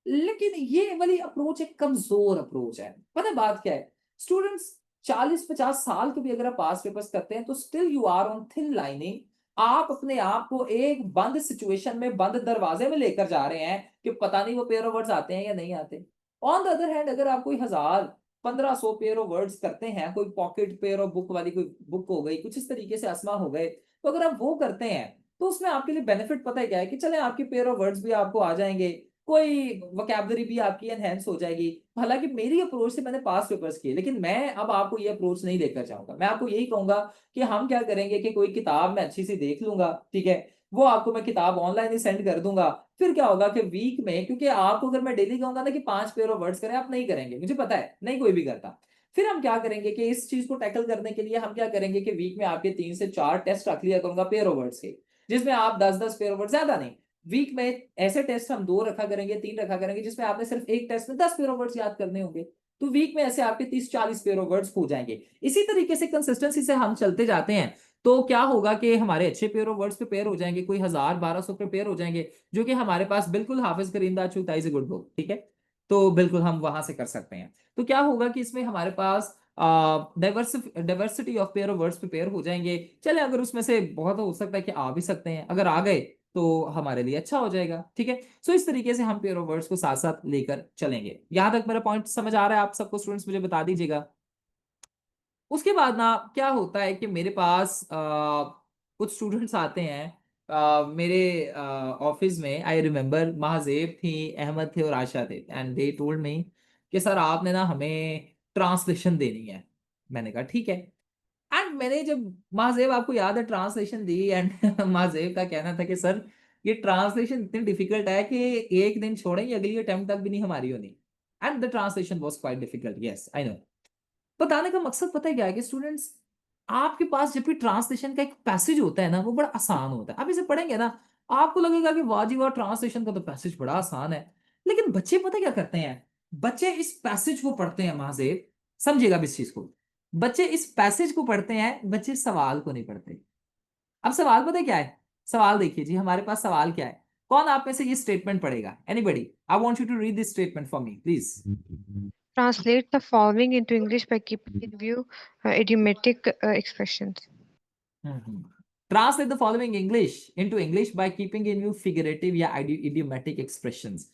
लेकिन ये वाली अप्रोच एक कमजोर अप्रोच है। पता है बात क्या है, स्टूडेंट्स 40-50 साल के भी अगर आप पास पेपर्स करते हैं तो still you are on thin lining. आप अपने आप को एक बंद सिचुएशन में, बंद दरवाजे में लेकर जा रहे हैं कि पता नहीं वो पेयर ऑफ वर्ड्स आते हैं या नहीं आते। ऑन द अदर हैंड अगर आप कोई 1000-1500 पेयर ऑफ वर्ड्स करते हैं, कोई पॉकेट पेयर ऑफ बुक वाली कोई बुक हो गई, कुछ इस तरीके से असमा हो गए, तो अगर आप वो करते हैं तो उसमें आपके लिए बेनिफिट पता है क्या है कि चले आपके पेयर ऑफ वर्ड्स भी आपको आ जाएंगे, कोई वोकैबुलरी भी आपकी एनहेंस हो जाएगी। हालांकि मेरी अप्रोच से मैंने पास पेपर्स किए, लेकिन मैं अब आपको ये अप्रोच नहीं लेकर जाऊंगा। मैं आपको यही कहूंगा कि हम क्या करेंगे कि कोई किताब मैं अच्छी सी देख लूंगा, ठीक है, वो आपको मैं किताब ऑनलाइन ही सेंड कर दूंगा। फिर क्या होगा कि वीक में, क्योंकि आपको अगर मैं डेली कहूंगा ना कि 5 पेयर ऑफ वर्ड्स करें, आप नहीं करेंगे, मुझे पता है नहीं कोई भी करता। फिर हम क्या करेंगे कि इस चीज को टैकल करने के लिए हम क्या करेंगे कि वीक में आपके 3 से 4 टेस्ट रख लिया करूंगा पेयर ऑफ वर्ड्स के, जिसमें आप 10-10 पेयर ऑफ वर्ड, ज्यादा नहीं, वीक में ऐसे टेस्ट हम 2 रखा करेंगे, 3 रखा करेंगे, जिसमें आपने सिर्फ एक टेस्ट में 10 पेयर ऑफ वर्ड्स याद करने होंगे। तो वीक में ऐसे आपके 30-40 पेयर ऑफ वर्ड्स हो जाएंगे। इसी तरीके से कंसिस्टेंसी से हम चलते जाते हैं तो क्या होगा कि हमारे अच्छे पेयर ऑफ वर्ड्स प्रिपेयर हो जाएंगे, कोई 1000-1200 प्रिपेयर हो जाएंगे, जो कि हमारे पास बिल्कुल हाफिज करीमदा चूता इज ए गुड बुक, ठीक है। तो बिल्कुल हम वहां से कर सकते हैं। तो क्या होगा कि इसमें हमारे पास diversity of pair of words prepare हो जाएंगे। चले अगर उसमें से बहुत हो सकता है कि आ भी सकते हैं, अगर आ गए तो हमारे लिए अच्छा हो जाएगा, ठीक है। सो इस तरीके से हम पेयर ऑफ वर्ड्स को साथ साथ लेकर चलेंगे। यहां तक मेरा पॉइंट समझ आ रहा है आप सबको स्टूडेंट्स, मुझे बता दीजिएगा। उसके बाद ना क्या होता है कि मेरे पास कुछ स्टूडेंट्स आते हैं मेरे ऑफिस में। आई रिमेम्बर महाजेब थी, अहमद थे और आशा थे, एंड दे टोल्ड मी कि सर आपने ना हमें ट्रांसलेशन देनी है। मैंने कहा ठीक है। एंड मैंने जब, महाजेब आपको याद है, ट्रांसलेशन दी, एंड महाजेब का कहना था कि सर ये ट्रांसलेशन इतनी डिफिकल्ट है कि एक दिन छोड़ेंगे, अगली अटेम्प्ट तक भी नहीं हमारी होनी। And the translation was quite difficult, yes I know. बताने का मकसद पता है क्या है कि स्टूडेंट्स, आपके पास जब भी ट्रांसलेशन का एक पैसेज होता है ना, वो बड़ा आसान होता है। आप इसे पढ़ेंगे ना, आपको लगेगा कि वाह जी वाह, ट्रांसलेशन का तो पैसेज बड़ा आसान है। लेकिन बच्चे पता क्या करते हैं, बच्चे इस पैसेज को पढ़ते हैं महाजेब, समझिएगा अब इस चीज को, बच्चे इस पैसेज को पढ़ते हैं, बच्चे सवाल को नहीं पढ़ते। अब सवाल पता है क्या है, सवाल देखिए जी, हमारे पास सवाल क्या है। कौन आप में से ये स्टेटमेंट पढ़ेगा, anybody? I want you to read this statement for me please. Translate the following into English by keeping in view idiomatic expressions. Translate the following English into English by keeping in view figurative या idiomatic expressions।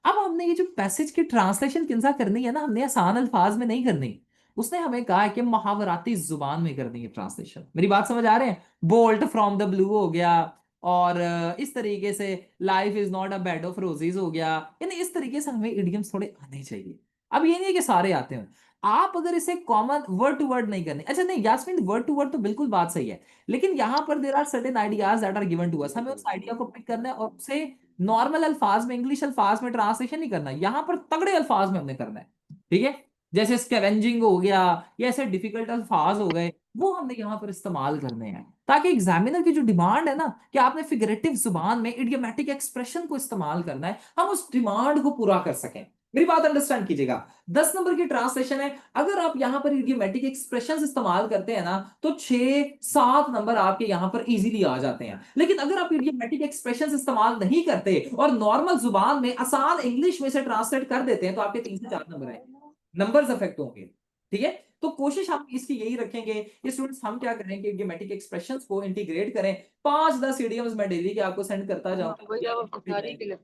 अब हमने ये जो passage की translation किंसा करनी है ना, हमने आसान अल्फाज में नहीं करनी। उसने हमें कहा है कि मुहावराती जुबान में करनी है ट्रांसलेशन। मेरी बात समझ आ रहे हैं? बोल्ट फ्रॉम द ब्लू हो गया, और इस तरीके से life is not a bed of roses हो गया। यानी इस तरीके से हमें इडियम्स थोड़े आने चाहिए। अब ये नहीं है कि सारे आते हैं। आप अगर इसे कॉमन वर्ड टू वर्ड नहीं करने, अच्छा नहीं यास्मीन, वर्ड टू वर्ड तो बिल्कुल बात सही है, लेकिन यहां पर there are certain ideas that are given to us. हमें उस आइडिया को पिक करना है और उसे नॉर्मल अल्फाज में, इंग्लिश अल्फाज में ट्रांसलेशन नहीं करना है, यहां पर तगड़े अल्फाज में हमने करना है, ठीक है। जैसे स्कैवेंजिंग हो गया या ऐसे डिफिकल्ट अल्फाज हो गए, वो हमने यहाँ पर इस्तेमाल करने हैं, ताकि एग्जामिनर की जो डिमांड है ना कि आपने फिगरेटिव जुबान में इडियोमैटिक एक्सप्रेशन को इस्तेमाल करना है, हम उस डिमांड को पूरा कर सकें। मेरी बात अंडरस्टैंड कीजिएगा। 10 नंबर की ट्रांसलेशन है, अगर आप यहां पर इडियोमैटिक एक्सप्रेशंस इस्तेमाल करते हैं ना तो 6-7 नंबर आपके यहां पर इजीली आ जाते हैं। लेकिन अगर आप इडियोमैटिक एक्सप्रेशंस इस्तेमाल नहीं करते और नॉर्मल जुबान में आसान इंग्लिश में से ट्रांसलेट कर देते हैं तो आपके 3 से 4 नंबर आएंगे, नंबर्स अफेक्ट होंगे, ठीक है। तो कोशिश हम इसकी यही रखेंगे ये स्टूडेंट्स, हम क्या करेंगे, इडियोमैटिक एक्सप्रेशंस को इंटीग्रेट करें। 5-10 इडियम्स मैं डेली के आपको सेंड करता जाऊंगा,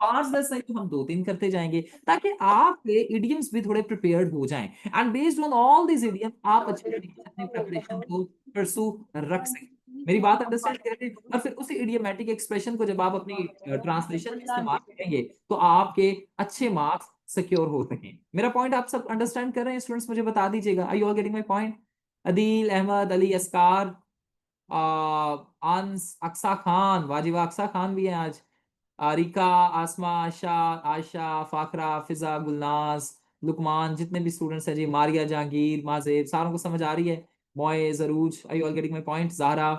5-10 नहीं तो हम 2-3 करते जाएंगे, ताकि आपके इडियम्स भी थोड़े प्रिपेयर्ड हो जाएं। And based on all these idiom आप अच्छे तरीके से अपनी प्रिपरेशन को परसू रख सकें। मेरी बात अंडरस्टैंड करें? और फिर उसी इडियोमैटिक एक्सप्रेशन को जब आप अपनी ट्रांसलेशन में इस्तेमाल करेंगे तो आपके अच्छे मार्क्स सिक्योर हो सकें। मेरा पॉइंट आप सब अंडरस्टैंड कर रहे हैं स्टूडेंट्स? मुझे बता दीजिएगा, are you all getting my point? Adeel, Ahmed, Ali Askar, Ans, Aqsa Khan, वाजिबा Aqsa Khan भी है आज, आरिका, आसमा, आशा, आयशा, फाकरा, फिजा, गुलनाज, लुकमान, जितने भी स्टूडेंट्स हैं जी, मारिया, जहांगीर, माजेब, सारों को समझ आ रही है? मोए, जरूज, आई all getting my point? Zahra.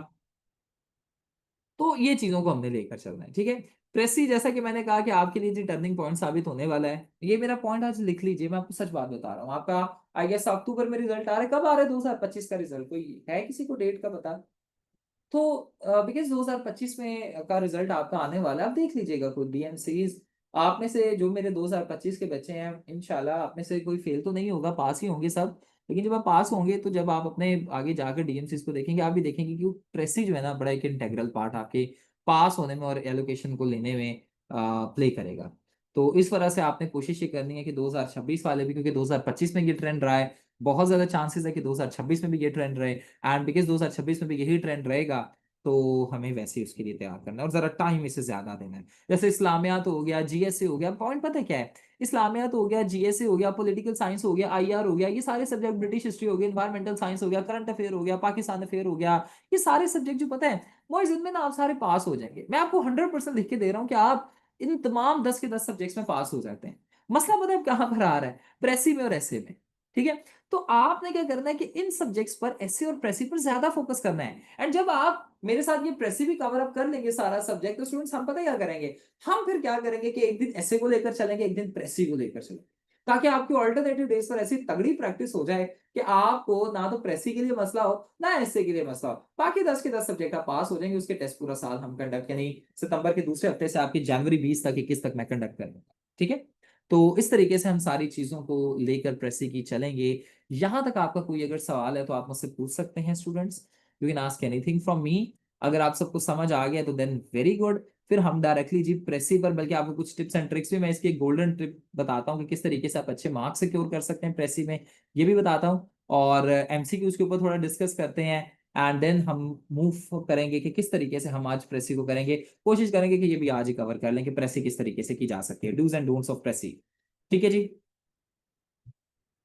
तो ये चीजों को हमने लेकर चलना है, ठीक है। प्रेसी जैसा कि मैंने कहा कि आपके लिए जी टर्निंग पॉइंट साबित होने वाला है, ये मेरा पॉइंट आज लिख लीजिए। मैं आपको सच बात बता रहा हूँ, आपका आई गेस अक्टूबर में रिजल्ट आ रहा है। कब आ रहा है 2025 का रिजल्ट, कोई है किसी को डेट का पता? तो बिकॉज 2025 में का रिजल्ट आपका आने वाला है, आप देख लीजिएगा खुद। डीएम सीरीज आप में से जो मेरे 2025 के बच्चे हैं, इंशाल्लाह आप में से कोई फेल तो नहीं होगा, पास ही होंगे सब। लेकिन जब आप पास होंगे तो जब आप अपने आगे जाकर डीएमसीज को देखेंगे, आप भी देखेंगे कि वो प्रेसी जो है ना, बड़ा एक इंटेग्रल पार्ट आपके पास होने में और एलोकेशन को लेने में प्ले करेगा। तो इस वजह से आपने कोशिश ये करनी है कि 2026 वाले भी, क्योंकि 2025 में ये ट्रेंड रहा है, बहुत ज्यादा चांसेस है कि 2026 में भी ये ट्रेंड रहे। एंड बिकॉज 2026 में भी यही ट्रेंड रहेगा, तो हमें वैसे ही उसके लिए तैयार करना है और जरा टाइम इसे ज्यादा देना है। जैसे इस्लामियात हो गया, जीएसए हो गया, पॉइंट पता है क्या है? इस्लामियात हो गया, जीएसए हो गया, पॉलिटिकल साइंस हो गया, आईआर हो गया, ये सारे सब्जेक्ट, ब्रिटिश हिस्ट्री हो गया, इन्वायरमेंटल साइंस हो गया, करंट अफेयर हो गया, पाकिस्तान अफेयर हो गया, ये सारे सब्जेक्ट जो पता है वो इनमें ना आप सारे पास हो जाएंगे। मैं आपको 100% लिख के दे रहा हूँ कि आप इन तमाम 10 के 10 सब्जेक्ट्स में पास हो जाते हैं। मसला पता है कहाँ पर आ रहा है? प्रेसी में और ऐसे में, ठीक है। तो आपने क्या करना है कि इन सब्जेक्ट्स पर, एसए और प्रेसी पर ज्यादा फोकस करना है। एंड जब आप मेरे साथ ये प्रेसी भी कवर अप कर लेंगे सारा सब्जेक्ट, तो स्टूडेंट्स हम पता क्या करेंगे, हम फिर क्या करेंगे कि एक दिन एसए को लेकर चलेंगे, एक दिन प्रेसी को लेकर चलेंगे, ताकि आपकी ऑल्टरनेटिव डेज पर ऐसी तगड़ी प्रैक्टिस हो जाए कि आपको ना तो प्रेसी के लिए मसला हो, ना एसए के लिए मसला हो। बाकी 10 के 10 सब्जेक्ट आप पास हो जाएंगे। उसके टेस्ट पूरा साल हम कंडक्ट, यानी सितंबर के दूसरे हफ्ते से आपकी जनवरी 20 तक 21 तक मैं कंडक्ट करूंगा, ठीक है। तो इस तरीके से हम सारी चीजों को लेकर प्रेसी की चलेंगे। यहां तक आपका कोई अगर सवाल है तो आप मुझसे पूछ सकते हैं students, you can ask anything from मी। अगर आप सबको समझ आ गया तो देन वेरी गुड। फिर हम डायरेक्टली जी प्रेसी पर, बल्कि आपको कुछ टिप्स एंड ट्रिक्स भी, मैं इसकी गोल्डन ट्रिप बताता हूँ कि किस तरीके से आप अच्छे मार्क्स सिक्योर कर सकते हैं प्रेसी में, ये भी बताता हूँ। और एमसीक्यूज के ऊपर थोड़ा डिस्कस करते हैं। एंड देन हम मूव करेंगे कि किस तरीके से हम आज प्रेसी को करेंगे। कोशिश करेंगे कि ये भी आज ही कवर कर लें कि प्रेसी किस तरीके से की जा सकती है, डूज एंड डोंट्स ऑफ प्रेसी, ठीक है जी।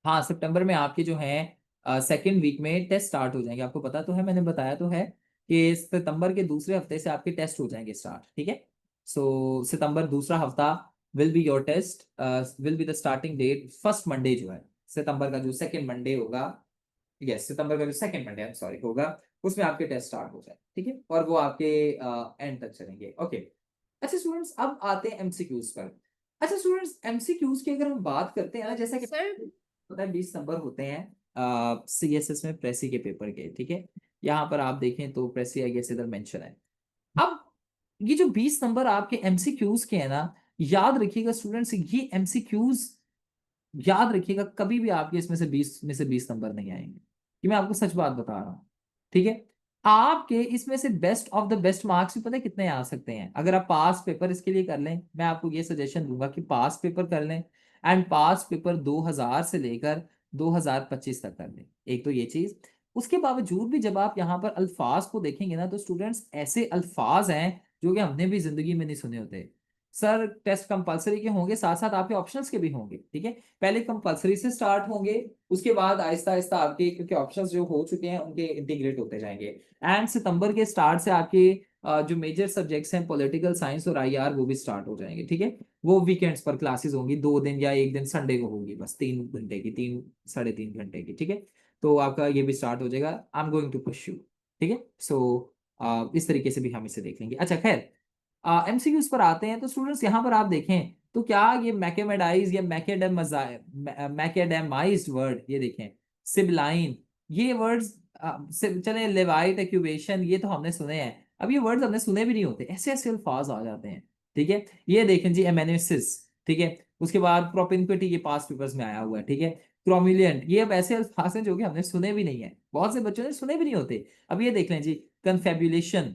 हाँ, सितंबर में आपके जो है सेकेंड वीक में टेस्ट स्टार्ट हो जाएंगे। आपको पता तो है, मैंने बताया तो है कि सितंबर के दूसरे हफ्ते से आपके टेस्ट हो जाएंगे स्टार्ट, ठीक है। सो सितंबर दूसरा हफ्ता will be your test, will be the starting date first Monday जो है सितंबर का, जो सेकेंड मंडे होगा, यस सितंबर का जो सेकेंड मंडे सॉरी होगा, उसमें आपके टेस्ट स्टार्ट हो जाए, ठीक है। और वो आपके एंड तक चलेंगे, ओके। अच्छा स्टूडेंट्स, अब आते हैं एमसीक्यूज पर। अच्छा स्टूडेंट्स, एमसीक्यूज की अगर हम बात करते हैं ना, जैसा कि सर पता है 20 नंबर होते हैं सीएसएस में प्रेसी के पेपर के, ठीक है। यहाँ पर आप देखें तो प्रेसी आई गेस इधर मेंशन है। अब ये जो 20 नंबर आपके एमसीक्यूज के हैं ना, याद रखिएगा स्टूडेंट्स, ये एमसीक्यूज याद रखिएगा, कभी भी आपके इसमें से 20 में से 20 नंबर नहीं आएंगे। ये मैं आपको सच बात बता रहा हूँ, ठीक है। आपके इसमें से best of the best marks भी पता है कितने आ सकते हैं अगर आप पास पेपर इसके लिए कर लें। मैं आपको ये सजेशन दूंगा कि पास पेपर कर लें, एंड पास पेपर 2000 से लेकर 2025 तक कर लें। एक तो ये चीज, उसके बावजूद भी जब आप यहाँ पर अल्फाज को देखेंगे ना, तो स्टूडेंट्स ऐसे अल्फाज हैं जो कि हमने भी जिंदगी में नहीं सुने होते। सर टेस्ट कंपलसरी के होंगे, साथ साथ आपके ऑप्शंस के भी होंगे, ठीक है। पहले कंपलसरी से स्टार्ट होंगे, उसके बाद आहिस्ता आहिस्ता आपके, क्योंकि ऑप्शंस जो हो चुके हैं उनके इंटीग्रेट होते जाएंगे। एंड सितंबर के स्टार्ट से आपके जो मेजर सब्जेक्ट्स हैं पॉलिटिकल साइंस और आईआर, वो भी स्टार्ट हो जाएंगे, ठीक है। वो वीकेंड्स पर क्लासेस होंगी, 2 दिन या एक दिन संडे को होगी, बस 3 घंटे की, 3 साढ़े 3 घंटे की, ठीक है। तो आपका ये भी स्टार्ट हो जाएगा। I am going to push you, ठीक है। सो इस तरीके से भी हम इसे देख लेंगे। अच्छा खैर, एमसीक्यूज पर आते हैं। तो स्टूडेंट्स यहाँ पर आप देखें तो क्या ये मैकेमेडाइज या मैकेडेमाइज्ड वर्ड, ये देखें सिबलाइन, ये वर्ड्स, चले लेवाइट एक्यूबेशन, ये तो हमने सुने हैं। अब ये वर्ड्स हमने सुने भी नहीं होते, ऐसे ऐसे अल्फाज आ जाते हैं, ठीक है। ये देखें जी एमेनेसिस, ठीक है। उसके बाद प्रोपिनक्विटी, ये पास्ट पेपर्स में आया हुआ है, ठीक है। क्रोम्युलेंट, ये अब ऐसे अल्फाज हैं जो कि हमने सुने भी नहीं है, बहुत से बच्चों ने सुने भी नहीं होते। अब ये देख लें जी कन्फेब्युलेशन,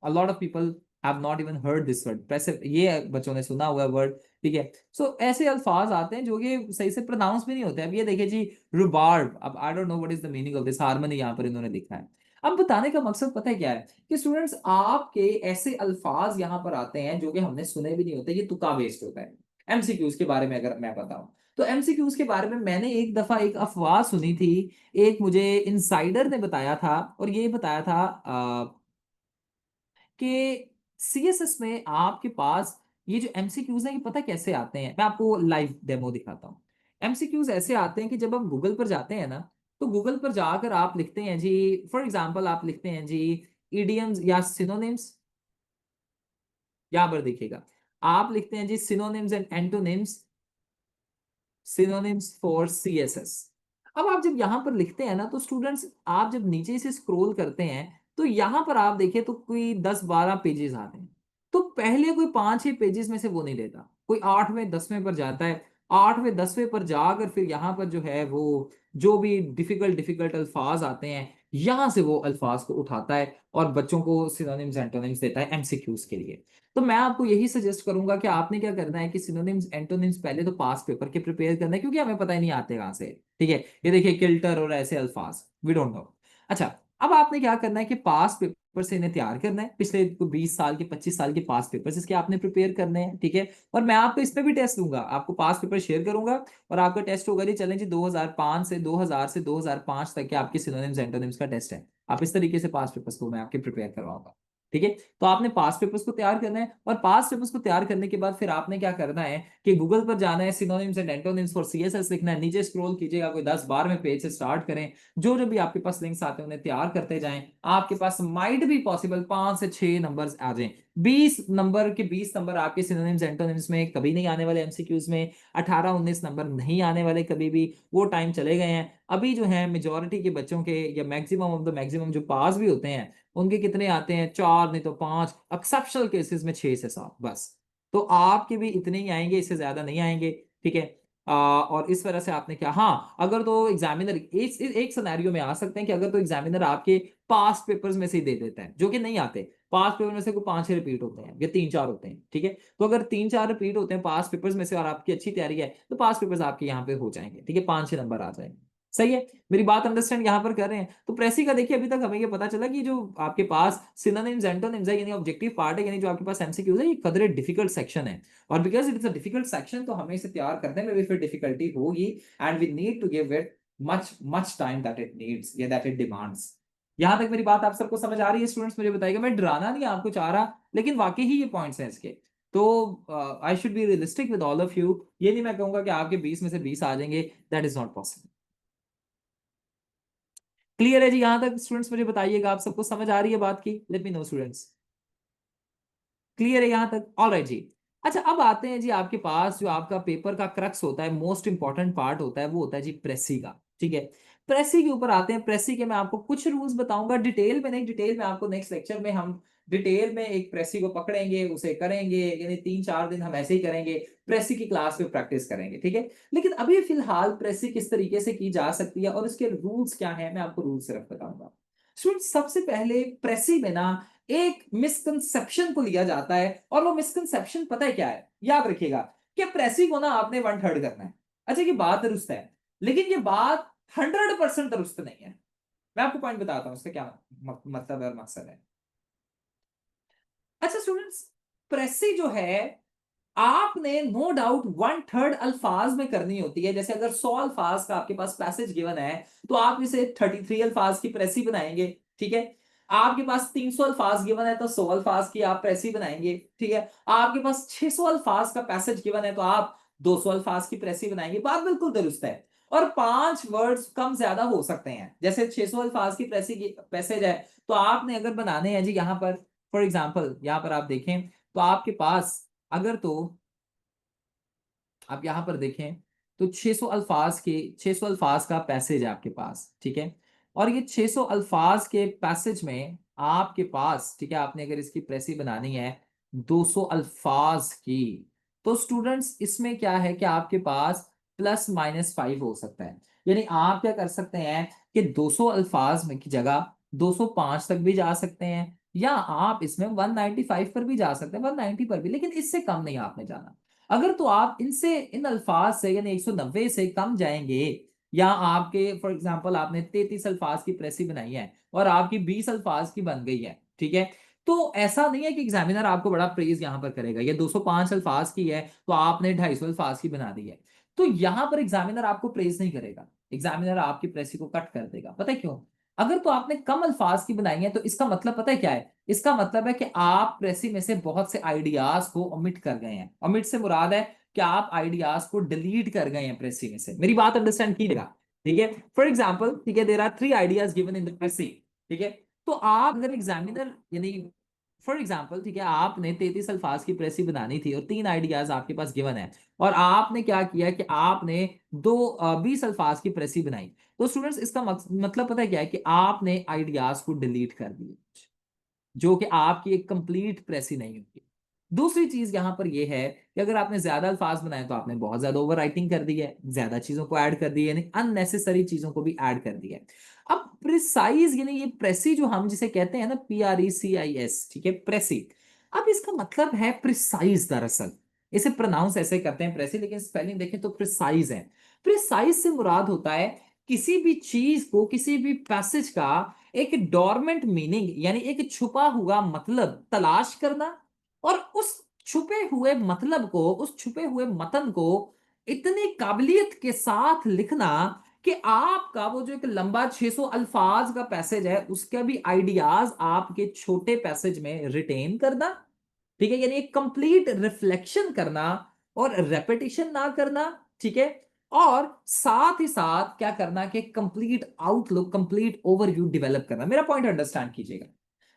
a lot of people have not even heard this word, पैसे ये बच्चों ने सुना हुआ वर्ड, ठीक है। सो ऐसे अल्फाज आते हैं जो कि सही से प्रोनाउंस भी नहीं होते। अब ये देखिए जी रुबार्ब, अब I don't know what is the meaning of this, harmony यहाँ पर इन्होंने लिखा है। अब बताने का मकसद पता है क्या है कि स्टूडेंट्स आपके ऐसे अल्फाज यहाँ पर आते हैं जो कि हमने सुने भी नहीं होते, ये तुक्का बेस्ड होता है। एमसीक्यूज के बारे में अगर मैं बताऊं, तो एमसीक्यूज के बारे में मैंने एक दफा एक अफवाह सुनी थी, एक मुझे इनसाइडर ने बताया था, और ये बताया था कि सीएसएस में आपके पास ये जो एमसीक्यूज हैं, ये पता कैसे आते हैं, मैं आपको लाइव डेमो दिखाता हूँ। एमसीक्यूज ऐसे आते हैं कि जब हम गूगल पर जाते हैं ना, तो गूगल पर जाकर आप लिखते हैं जी, फॉर एग्जांपल आप लिखते हैं जी इडियम्स या सिनोनिम्स, यहां पर देखिएगा आप लिखते हैं जी synonyms and antonyms, synonyms for CSS. अब आप जब यहां पर लिखते हैं ना तो स्टूडेंट्स आप जब नीचे से स्क्रॉल करते हैं तो यहां पर आप देखिए तो कोई 10-12 पेजेस आते हैं, तो पहले कोई 5-6 पेजेस में से वो नहीं लेता, कोई 8वें 10वें पर जाता है, 8वें 10वें पर जाकर फिर यहाँ पर जो है वो जो भी डिफिकल्ट डिफिकल्ट अल्फाज आते हैं यहां से वो अल्फाज को उठाता है और बच्चों को सिनोनिम्स एंटोनिम्स देता है एमसीक्यूज के लिए। तो मैं आपको यही सजेस्ट करूंगा कि आपने क्या करना है कि सिनोनिम्स एंटोनिम्स पहले तो पास पेपर के प्रिपेयर करना है, क्योंकि हमें पता ही नहीं आते कहां से। ठीक है, ये देखिए किल्टर और ऐसे अल्फाज वी डोंट नो। अच्छा, अब आपने क्या करना है कि पास पेपर से इन्हें तैयार करना है, पिछले 20 साल के 25 साल के पास पेपर्स इसके आपने प्रिपेयर करने हैं। ठीक है, और मैं आपको इस पे भी टेस्ट दूंगा, आपको पास पेपर शेयर करूंगा और आपका टेस्ट होगा जी, चलें जी 2005 से 2000 से 2005 तक के आपके सिनोनिम्स एंटोनिम्स का टेस्ट है। आप इस तरीके से पास पेपर्स को मैं आपके प्रिपेयर करवाऊंगा। ठीक है, तो आपने पास पेपर्स को तैयार करना है और पास पेपर्स को तैयार करने के बाद फिर आपने क्या करना है कि गूगल पर जाना है, synonyms and antonyms for CSS लिखना है, नीचे स्क्रॉल कीजिएगा, कोई 10-12वें पेज से स्टार्ट करें, जो जो भी आपके पास लिंक्स आते हैं उन्हें तैयार करते जाएं। आपके पास माइट भी पॉसिबल 5 से 6 नंबर्स आ जाएं, 20 नंबर के 20 नंबर आपके सिनोनिम्स एंटोनिम्स में कभी नहीं आने वाले, एमसीक्यूज में 18-19 नंबर नहीं आने वाले कभी भी, वो टाइम चले गए हैं। अभी जो है मेजोरिटी के बच्चों के या मैक्सिमम ऑफ द मैक्सिमम जो पास भी होते हैं उनके कितने आते हैं, 4 नहीं तो 5, एक्सेप्शनल केसेस में 6 से 7 बस। तो आपके भी इतने ही आएंगे, इससे ज्यादा नहीं आएंगे। ठीक है, और इस वजह से आपने क्या, हाँ अगर तो एग्जामिनर एक सिनेरियो में आ सकते हैं कि अगर तो एग्जामिनर आपके पास पेपर्स में से ही दे देता है, जो कि नहीं आते, पास पेपर में से कोई 5-6 रिपीट होते हैं या 3-4 होते हैं। ठीक है, तो अगर 3-4 रिपीट होते हैं पास पेपर्स में से और आपकी अच्छी तैयारी है तो पास पेपर्स आपके यहाँ पे हो जाएंगे। ठीक है, 5-6 नंबर आ जाएंगे। सही है, मेरी बात अंडरस्टैंड यहाँ पर कर रहे हैं। तो प्रेसी का देखिए अभी तक हमें ये पता चला कि जो आपके पास सिनोनिम्स एंटोनिम्स है यानी ऑब्जेक्टिव पार्ट है, यानी जो आपके पास एमसीक्यूज है, ये कदरे डिफिकल्ट सेक्शन है और because it is a difficult section तो हमें इसे तैयार करने में भी फिर डिफिकल्टी होगी and we need to give it much much time that it needs या दैट इट डिमांड्स। यहां तक मेरी बात आप सबको समझ आ रही है स्टूडेंट्स? मुझे बताइएगा, मैं डराना नहीं आपको चाह रहा, लेकिन वाकई ही ये पॉइंट्स हैं इसके। तो I should be realistic with all of you, ये नहीं मैं कहूंगा कि आपके 20 में से 20 आ जाएंगे, that is not possible. Clear है जी यहां तक स्टूडेंट्स? मुझे बताइएगा आप सबको समझ आ रही है बात की, late me no students. Clear है यहां तक? ऑलराइट जी। अच्छा, अब आते हैं जी आपके पास जो आपका पेपर का क्रक्स होता है, मोस्ट इंपॉर्टेंट पार्ट होता है, वो होता है जी प्रेसी का। ठीक है, प्रेसी के ऊपर आते हैं। प्रेसी के मैं आपको कुछ रूल्स बताऊंगा, डिटेल में नहीं, डिटेल में आपको नेक्स्ट लेक्चर में हम डिटेल में एक प्रेसी को पकड़ेंगे, उसे करेंगे, यानी 3-4 दिन हम ऐसे ही करेंगे, प्रेसी की क्लास में प्रैक्टिस करेंगे। ठीक है, लेकिन अभी फिलहाल प्रेसी किस तरीके से की जा सकती है और उसके रूल्स क्या है मैं आपको रूल्स सिर्फ बताऊंगा। स्टूडेंट, सबसे पहले प्रेसी में ना एक मिसकंसेप्शन को लिया जाता है और वो मिसकंसेप्शन पता है क्या है, याद रखिएगा कि प्रेसी को ना आपने 1/3 करना है। अच्छा, ये बात दुरुस्त है, लेकिन ये बात 100% दुरुस्त नहीं है। मैं आपको पॉइंट बताता हूं उसका क्या मतलब है और मकसद है। अच्छा स्टूडेंट्स, प्रेसी जो है आपने नो डाउट 1/3 अल्फाज में करनी होती है। जैसे अगर 100 अल्फाज का आपके पास पैसेज गिवन है तो आप इसे 33 अल्फाज की प्रेसी बनाएंगे। ठीक है, आपके पास 300 अल्फाज गिवन है तो 100 अल्फाज की आप प्रेसी बनाएंगे। ठीक है, आपके पास 600 अल्फाज का पैसेज गिवन है तो आप 200 अल्फाज की प्रेसी बनाएंगे। बात बिल्कुल दुरुस्त है, और 5 वर्ड्स कम ज्यादा हो सकते हैं। जैसे 600 अल्फाज की प्रेसी की पैसेज है तो आपने अगर बनाने हैं जी यहाँ पर, फॉर एग्जाम्पल यहाँ पर आप देखें तो आपके पास अगर तो आप यहां पर देखें तो 600 अल्फाज के 600 अल्फाज का पैसेज है आपके पास। ठीक है, और ये 600 अल्फाज के पैसेज में आपके पास, ठीक है, आपने अगर इसकी प्रेसी बनानी है 200 अल्फाज की, तो स्टूडेंट्स इसमें क्या है कि आपके पास +-5 हो सकता है। यानी आप क्या कर सकते हैं कि 200 अल्फाज में की जगह 205 तक भी जा सकते हैं, या आप इसमें 195 पर भी जा सकते हैं, 190 पर भी, लेकिन इससे कम नहीं आपने जाना। अगर तो आप इनसे इन अल्फाज से यानी 190 से कम जाएंगे, या आपके फॉर एग्जांपल आपने 33 अल्फाज की प्रेसी बनाई है और आपकी 20 अल्फाज की बन गई है, ठीक है, तो ऐसा नहीं है कि एग्जामिनर आपको बड़ा प्रेज यहां पर करेगा। ये 205 अल्फाज की है तो आपने 250 अल्फाज की बना दी है, तो यहां पर एग्जामिनर आपको प्रेज नहीं करेगा, एग्जामिनर आपकी प्रेसी को कट कर देगा। पता है क्यों? अगर तो आपने कम अल्फाज की बनाई है तो इसका मतलब पता है क्या है? इसका मतलब है कि आप प्रेसी में से बहुत से आइडियाज को ओमिट कर गए हैं। ओमिट से मुराद है कि आप आइडियाज को डिलीट कर गए हैं प्रेसी में से। मेरी बात अंडरस्टैंड कीजिएगा। ठीक है, फॉर एग्जाम्पल, ठीक है, there are 3 ideas given in the precis. ठीक है, तो आप अगर एग्जामिनर यानी फॉर एग्जाम्पल, ठीक है, आपने 33 अल्फाज की प्रेसी बनानी थी और 3 आइडियाज आपके पास गिवन है, और आपने क्या किया कि आपने 20 अल्फाज की प्रेसी बनाई। तो स्टूडेंट्स इसका मतलब पता है क्या है कि आपने आइडियाज को डिलीट कर दिया, जो कि आपकी एक कंप्लीट प्रेस ही नहीं होगी। दूसरी चीज यहां पर यह है कि अगर आपने ज्यादा अल्फाज बनाए तो आपने बहुत ज्यादा ओवर राइटिंग कर दी है, ज्यादा चीजों को ऐड कर दी है, यानी अननेसेसरी चीजों को भी ऐड कर दिया है। अब प्रिसाइज यानी ये प्रेसी जो हम जिसे कहते हैं ना, PRECIS, ठीक है, प्रेसी। अब इसका मतलब है प्रिसाइज, दरअसल इसे प्रोनाउंस ऐसे करते हैं प्रेसी, लेकिन स्पेलिंग देखें तो प्रिसाइज है। प्रिसाइज से मुराद होता है किसी भी चीज को, किसी भी पैसेज का एक डोरमेंट मीनिंग यानी एक छुपा हुआ मतलब तलाश करना, और उस छुपे हुए मतलब को, उस छुपे हुए मतन को इतनी काबिलियत के साथ लिखना कि आपका वो जो एक लंबा 600 अल्फाज का पैसेज है उसका भी आइडियाज आपके छोटे पैसेज में रिटेन करना, ठीक है, यानी एक कंप्लीट रिफ्लेक्शन करना और रेपिटेशन ना करना, ठीक है, और साथ ही साथ क्या करना कि complete outlook, complete overview develop करना। मेरा पॉइंट अंडरस्टैंड कीजिएगा।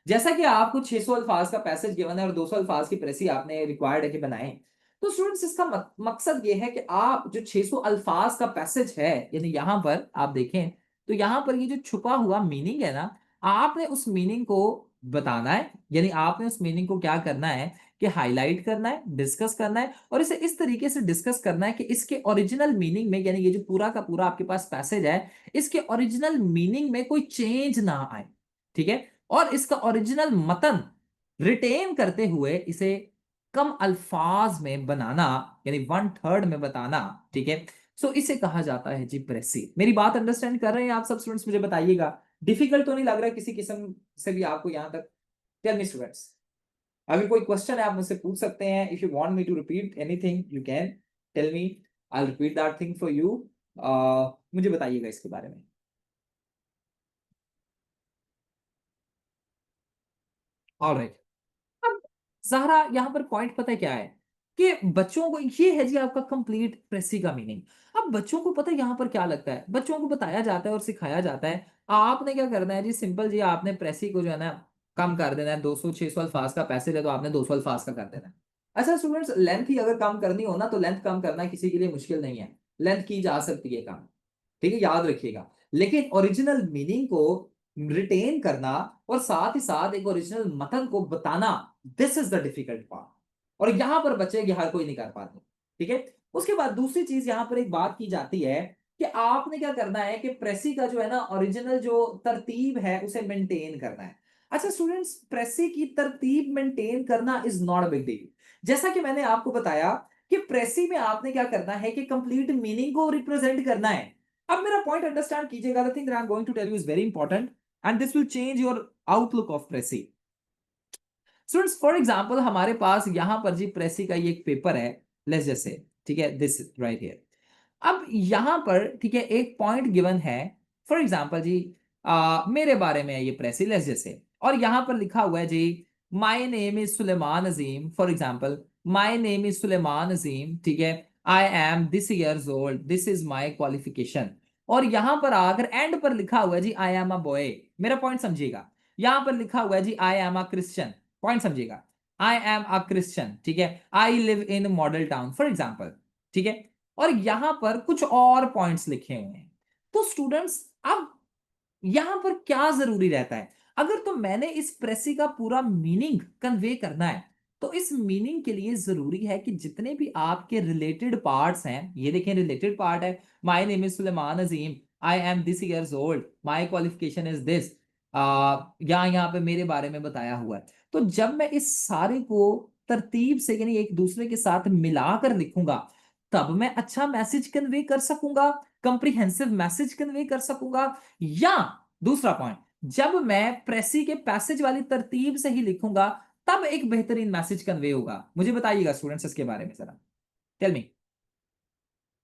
जैसा कि आपको 600 अल्फाज का पैसेज गिवन है और 200 अल्फाज की प्रेसी आपने रिक्वायर्ड है कि बनाएं, तो स्टूडेंट्स इसका मकसद ये है कि आप जो 600 अल्फाज का पैसेज है, यानी यहां पर आप देखें तो यहां पर ये जो छुपा हुआ मीनिंग है ना, आपने उस मीनिंग को बताना है, यानी आपने उस मीनिंग को क्या करना है कि हाईलाइट करना है, डिस्कस करना है, और इसे इस तरीके से डिस्कस करना है कि इसके ओरिजिनल मीनिंग में, यानी ये जो पूरा का पूरा आपके पास पैसेज है, इसके ओरिजिनल मीनिंग में कोई चेंज ना आए, ठीक है, और इसका ओरिजिनल मतन रिटेन करते हुए इसे कम अल्फाज में बनाना, यानी 1/3 में बताना, ठीक है। सो इसे कहा जाता है जी प्रेसी। मेरी बात अंडरस्टैंड कर रहे हैं आप सब स्टूडेंट्स? मुझे बताइएगा, डिफिकल्ट तो नहीं लग रहा है किसी किस्म से भी आपको यहां तक? टेल मी स्टूडेंट्स, अगर कोई क्वेश्चन है आप मुझसे पूछ सकते हैं। If you want me to repeat anything you can tell me, I will repeat that thing for you. मुझे बताइएगा इसके बारे में। ऑलराइट। अब ज़हरा यहाँ पर पॉइंट पता है क्या है कि बच्चों को ये है जी आपका कंप्लीट प्रेसी का मीनिंग। अब बच्चों को पता है यहाँ पर क्या लगता है, बच्चों को बताया जाता है और सिखाया जाता है आपने क्या करना है जी, सिंपल जी, आपने प्रेसी को जो है ना कम कर देना है। 200-600 अल्फाज का पैसेज है तो आपने 200 अल्फाज का कर देना है। अच्छा स्टूडेंट्स, लेंथ ही अगर कम करनी हो ना तो लेंथ कम करना किसी के लिए मुश्किल नहीं है, लेंथ की जा सकती है कम, ठीक है, याद रखिएगा। लेकिन ओरिजिनल मीनिंग को रिटेन करना और साथ ही साथ एक ओरिजिनल मतन को बताना, this is the difficult part, और यहां पर बच्चे हर कोई नहीं कर पाते, ठीक है। उसके बाद दूसरी चीज यहां पर एक बात की जाती है कि आपने क्या करना है कि प्रेसी का जो है ना ओरिजिनल जो तरतीब है उसे मेंटेन करना है। अच्छा स्टूडेंट्स, प्रेसी की तरतीब मेंटेन करना is not a big deal. जैसा कि मैंने आपको बताया कि प्रेसी में आपने क्या करना है कि कंप्लीट मीनिंग को रिप्रेजेंट करना है। अब मेरा पॉइंट अंडरस्टैंड कीजिएगा, the thing that I am going to tell you is very important and this will change your outlook of precis. Students for example हमारे पास यहां पर जी प्रेसी का ये एक पेपर है, लेट्स जस्ट से, ठीक है, दिस राइट हियर। अब यहां पर ठीक है एक पॉइंट गिवन है, फॉर एग्जांपल जी मेरे बारे में है ये प्रेसी, लेट्स जस्ट से, और यहां पर लिखा हुआ है जी my name is Suleman Azeem, for example my name is Suleman Azeem, ठीक है, I am this years old, this is my qualification. और यहां पर आकर एंड पर लिखा हुआ है जी आई एम अ बॉय। मेरा पॉइंट समझिएगा, यहां पर लिखा हुआ है जी I am a Christian, point समझिएगा, आई एम अ क्रिश्चियन, ठीक है, I live in model town for example, ठीक है, और यहां पर कुछ और पॉइंट्स लिखे हुए हैं। तो स्टूडेंट्स अब यहां पर क्या जरूरी रहता है, अगर तो मैंने इस प्रेसी का पूरा मीनिंग कन्वे करना है तो इस मीनिंग के लिए जरूरी है कि जितने भी आपके रिलेटेड पार्ट्स हैं, ये देखें रिलेटेड पार्ट है, my name is Suleman Azeem, I am this years old, my qualification is this, यहाँ पे मेरे बारे में बताया हुआ है। तो जब मैं इस सारे को तरतीब से यानी एक दूसरे के साथ मिलाकर लिखूंगा तब मैं अच्छा मैसेज कन्वे कर सकूंगा, कंप्रिहेंसिव मैसेज कन्वे कर सकूंगा। या दूसरा पॉइंट, जब मैं प्रेसी के पैसेज वाली तरतीब से ही लिखूंगा तब एक बेहतरीन मैसेज कन्वे होगा। मुझे बताइएगा स्टूडेंट्स इसके बारे में जरा, टेल मी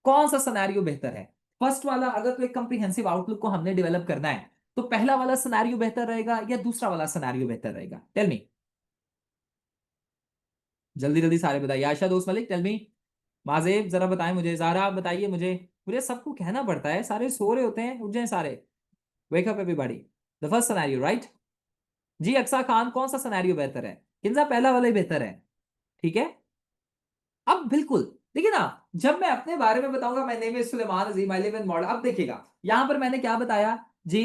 कौन सा सिनेरियो बेहतर है? फर्स्ट वाला, अगर तो एक कंप्रिहेंसिव आउटलुक को हमने डेवलप करना है तो पहला वाला सिनेरियो बेहतर रहेगा या दूसरा वाला सिनेरियो बेहतर रहेगा? टेल मी, जल्दी जल्दी सारे बताइए। आयशा दोस्त मलिक टेल मी, माजेब जरा बताएं मुझे, जारा आप बताइए मुझे, मुझे सबको कहना पड़ता है, सारे सो रहे होते हैं, उठ जाएं सारे, wake up everybody. The first scenario right, जी अक्सा खान, कौन सा सिनेरियो बेहतर है? किनसा पहला वाला ही बेहतर है? ठीक है। अब बिल्कुल देखिए ना, जब मैं अपने बारे में बताऊंगा, my name is Suleman Azeem, I live in model, अब देखिएगा यहां पर मैंने क्या बताया जी,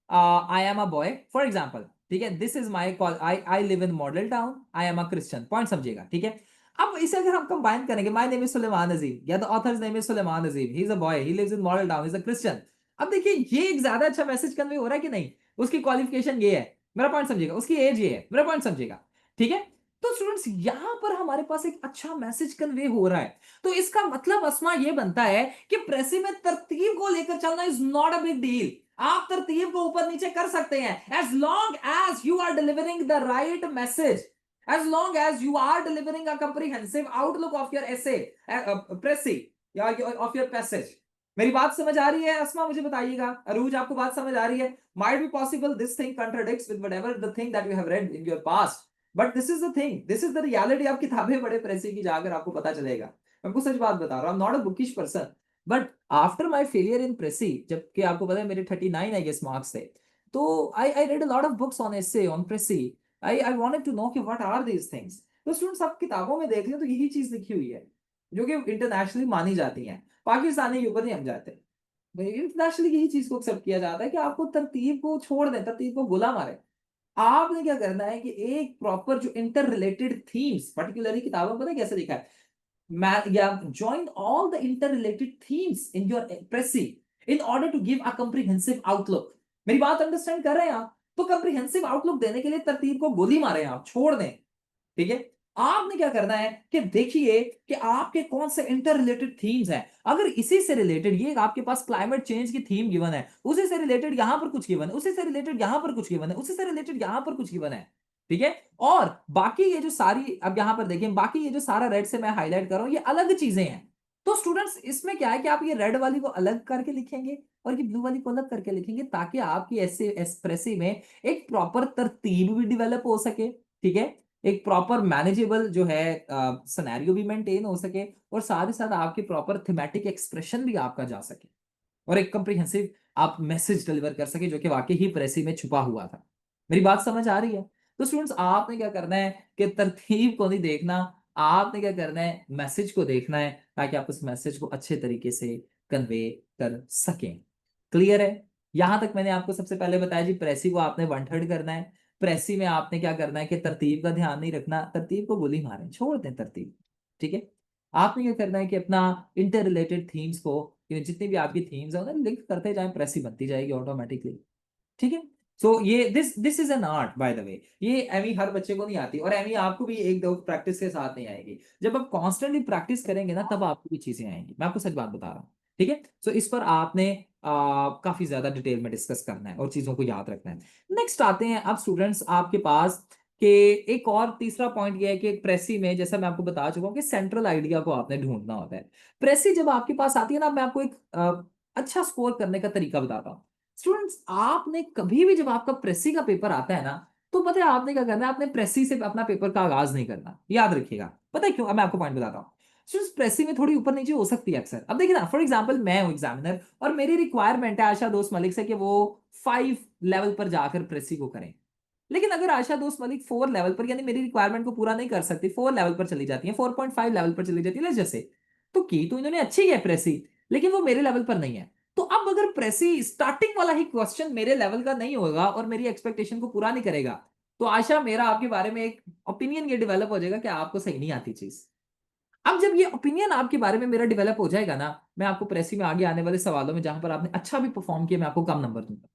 I am a boy for example, ठीक है, this is my call, I I live in model town, I am a Christian, point समझिएगा, ठीक है। अब इसे अगर हम कंबाइन करेंगे, my name is Suleman Azeem या the author's name is Suleman Azeem, he is a boy, he lives in model Town, he is a Christian. अब देखिए ये एक ज्यादा अच्छा मैसेज कन्वे हो रहा है कि नहीं? उसकी क्वालिफिकेशन ये है, मेरा पॉइंट समझिएगा, उसकी एज ये है, मेरा पॉइंट समझिएगा, ठीक है। तो स्टूडेंट्स यहां पर हमारे पास एक अच्छा मैसेज कन्वे हो रहा है। तो इसका मतलब असमा ये बनता है कि प्रेसी में तरतीब को लेकर चलना is not a big deal. आप तरतीब को ऊपर नीचे कर सकते हैं as long as you are delivering the right message, as long as you are delivering a comprehensive outlook of your essay, precis या ऑफ योर पैसेज। मेरी बात समझ आ रही है असमा? मुझे बताइएगा। अरूज, आपको बात समझ आ रही है? Might be possible this thing contradicts with whatever the thing that you have read in your past, but this is the thing, this is the reality. आप किताबें बड़े प्रेसी की जाकर आपको पता चलेगा। मैं आपको सच बात बता रहा हूँ, not a bookish person, but after my failure in precis, जबकि आपको पता है मेरे 39 आई गेस मार्क्स थे, तो I read a lot of books on essay on precis. I wanted to know कि व्हाट आर दीस थिंग्स। तो students आप किताबों में देख लें तो यही चीज लिखी हुई है, जो कि इंटरनेशनली मानी जाती है, पाकिस्तानी के ऊपर नहीं हम जाते। इंटरनेशनली यही चीज को एक्सेप्ट किया जाता है कि आपको तरतीब को छोड़ दें, तरतीब को गोला मारे। आपने क्या करना है कि एक प्रॉपर जो इंटर रिलेटेड थीम्स, पर्टिकुलरली किताबों में पता है कैसे लिखा है, या join all the interrelated themes in your precis in order to give a comprehensive outlook। मेरी बात अंडरस्टैंड कर रहे हैं आप? तो comprehensive outlook देने के लिए तरतीब को गोली मारे आप, छोड़ दें, ठीक है। आपने क्या करना है कि देखिए कि आपके कौन से इंटर रिलेटेड थीम्स हैं। अगर इसी से रिलेटेड, ये आपके पास क्लाइमेट चेंज की थीम गिवन है, उसी से रिलेटेड यहां पर कुछ गिवन है, उसी से रिलेटेड यहां पर कुछ गिवन है, उसी से रिलेटेड यहां पर कुछ गिवन है, ठीक है। और बाकी ये जो सारी, अब यहां पर देखिए, बाकी ये जो सारा रेड से मैं हाईलाइट कर रहा हूं, ये अलग चीजें हैं। तो स्टूडेंट्स इसमें क्या है कि आप ये रेड वाली को अलग करके लिखेंगे और ये ब्लू वाली को अलग करके लिखेंगे, ताकि आपकी ऐसे एक्सप्रेसिव में एक प्रॉपर तरतीब भी डेवलप हो सके, ठीक है, एक प्रॉपर मैनेजेबल जो है सिनेरियो भी मेंटेन हो सके, और साथ ही साथ आपकी प्रॉपर थीमेटिक एक्सप्रेशन भी आपका जा सके, और एक कंप्रिहेंसिव आप मैसेज डिलीवर कर सके, जो कि वाकई ही प्रेसी में छुपा हुआ था। मेरी बात समझ आ रही है? तो स्टूडेंट्स आपने क्या करना है कि तरतीब को नहीं देखना, आपने क्या करना है, मैसेज को देखना है, ताकि आप उस मैसेज को अच्छे तरीके से कन्वे कर सकें। क्लियर है? यहां तक मैंने आपको सबसे पहले बताया जी, प्रेसी को आपने वन थर्ड करना है। प्रेसी में आपने क्या करना है कि तरतीब का ध्यान नहीं रखना, तरतीब को गोली मारें, छोड़ दें तरतीब, ठीक है। आपने क्या करना है कि अपना इंटर रिलेटेड थीम्स को, जितनी भी आपकी थीम्स है उन्हें लिंक करते जाएं, प्रेसी बनती जाएगी ऑटोमेटिकली, ठीक है। सो ये this this is an art by the way. ये एमी हर बच्चे को नहीं आती, और एमी आपको भी एक दो प्रैक्टिस के साथ नहीं आएगी। जब आप कॉन्स्टेंटली प्रैक्टिस करेंगे ना, तब आपको भी चीजें आएंगी, मैं आपको सच बात बता रहा हूँ, ठीक है। सो इस पर आपने काफी ज्यादा डिटेल में डिस्कस करना है और चीजों को याद रखना है। नेक्स्ट आते हैं अब स्टूडेंट्स आपके पास कि एक और तीसरा पॉइंट ये है कि एक प्रेसी में, जैसा मैं आपको बता चुका हूँ कि सेंट्रल आइडिया को आपने ढूंढना होता है। प्रेसी जब आपके पास आती है ना, मैं आपको एक अच्छा स्कोर करने का तरीका बताता हूँ। स्टूडेंट्स आपने कभी भी, जब आपका प्रेसी का पेपर आता है ना, तो पता है आपने क्या करना है, आपने प्रेसी से अपना पेपर का आगाज नहीं करना, याद रखिएगा। पता है क्यों? अब मैं आपको पॉइंट बताता हूँ। स्टूडेंट्स प्रेसी में थोड़ी ऊपर नीचे हो सकती है अक्सर। अब देखिए ना, फॉर एग्जांपल मैं हूं एग्जामिनर, और मेरी रिक्वायरमेंट है आशा दोस्त मलिक से कि वो 5 लेवल पर जाकर प्रेसी को करें। लेकिन अगर आशा दोस्त मलिक 4 लेवल पर, यानी मेरी रिक्वायरमेंट को पूरा नहीं कर सकती, 4 लेवल पर चली जाती है, 4.5 लेवल पर चली जाती है जैसे, तो की तो इन्होंने अच्छी है प्रेसी, लेकिन वो मेरे लेवल पर नहीं है। तो अब अगर प्रेसी स्टार्टिंग वाला ही क्वेश्चन मेरे लेवल का नहीं होगा और मेरी एक्सपेक्टेशन को पूरा नहीं करेगा, तो आशा मेरा आपके बारे में एक ओपिनियन ये डेवलप हो जाएगा कि आपको सही नहीं आती चीज। अब जब ये ओपिनियन आपके बारे में मेरा डेवलप हो जाएगा ना, मैं आपको प्रेसी में आगे आने वाले सवालों में जहां पर आपने अच्छा भी परफॉर्म किया, मैं आपको कम नंबर दूंगा।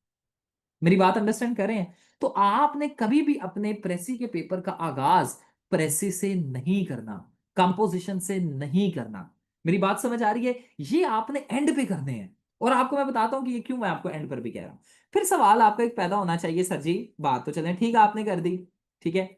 मेरी बात अंडरस्टैंड कर रहे हैं? तो आपने कभी भी अपने प्रेसी के पेपर का आगाज प्रेसी से नहीं करना, कंपोजिशन से नहीं करना। मेरी बात समझ आ रही है? ये आपने एंड पे करने हैं, और आपको मैं बताता हूं कि ये क्यों मैं आपको एंड पर भी कह रहा हूं। फिर सवाल आपका एक पैदा होना चाहिए, सर जी बात तो चलें ठीक है आपने कर दी, ठीक है।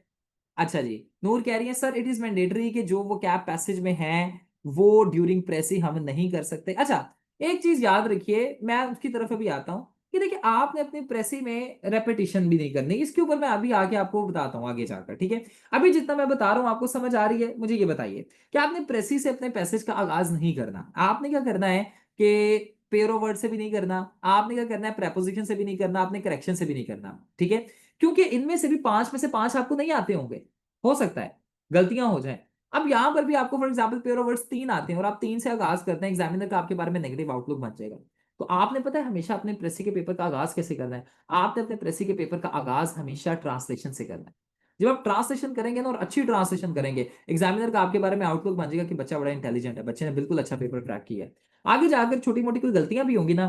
अच्छा जी, नूर कह रही है सर इट इज मैंडेटरी कि जो वो कैप पैसेज में है वो ड्यूरिंग प्रेसी हम नहीं कर सकते। अच्छा, एक चीज याद रखिए, मैं उसकी तरफ अभी आता हूं कि देखिए आपने अपनी प्रेसी में रेपिटेशन भी नहीं करनी, इसके ऊपर मैं अभी आके आपको बताता हूँ आगे जाकर, ठीक है। अभी जितना मैं बता रहा हूँ आपको समझ आ रही है? मुझे ये बताइए कि आपने प्रेसी से अपने पैसेज का आगाज नहीं करना। आपने क्या करना है कि पेरो वर्ड से भी नहीं करना, आपने क्या करना है, प्रेपोजिशन से भी नहीं करना, आपने करेक्शन से भी नहीं करना, ठीक है। क्योंकि इनमें से भी 5 में से 5 आपको नहीं आते होंगे, हो सकता है गलतियां हो जाए। अब यहां पर भी आपको for example pair of words 3 आते हैं और आप 3 से आगाज करते हैं, एग्जामिनर का आपके बारे में नेगेटिव आउटलुक बन जाएगा। तो आपने पता है हमेशा अपने प्रेसी के पेपर का आगाज कैसे करना है? आपने अपने प्रेसी के पेपर का आगाज हमेशा ट्रांसलेशन से करना है। जब आप ट्रांसलेशन करेंगे ना और अच्छी ट्रांसलेशन करेंगे, एग्जामिनर का आपके बारे में आउटलुक बन जाएगा कि बच्चा बड़ा इंटेलिजेंट है, बच्चे ने बिल्कुल अच्छा पेपर क्रैक किया है। आगे जाकर छोटी मोटी कोई गलतियां भी होंगी ना,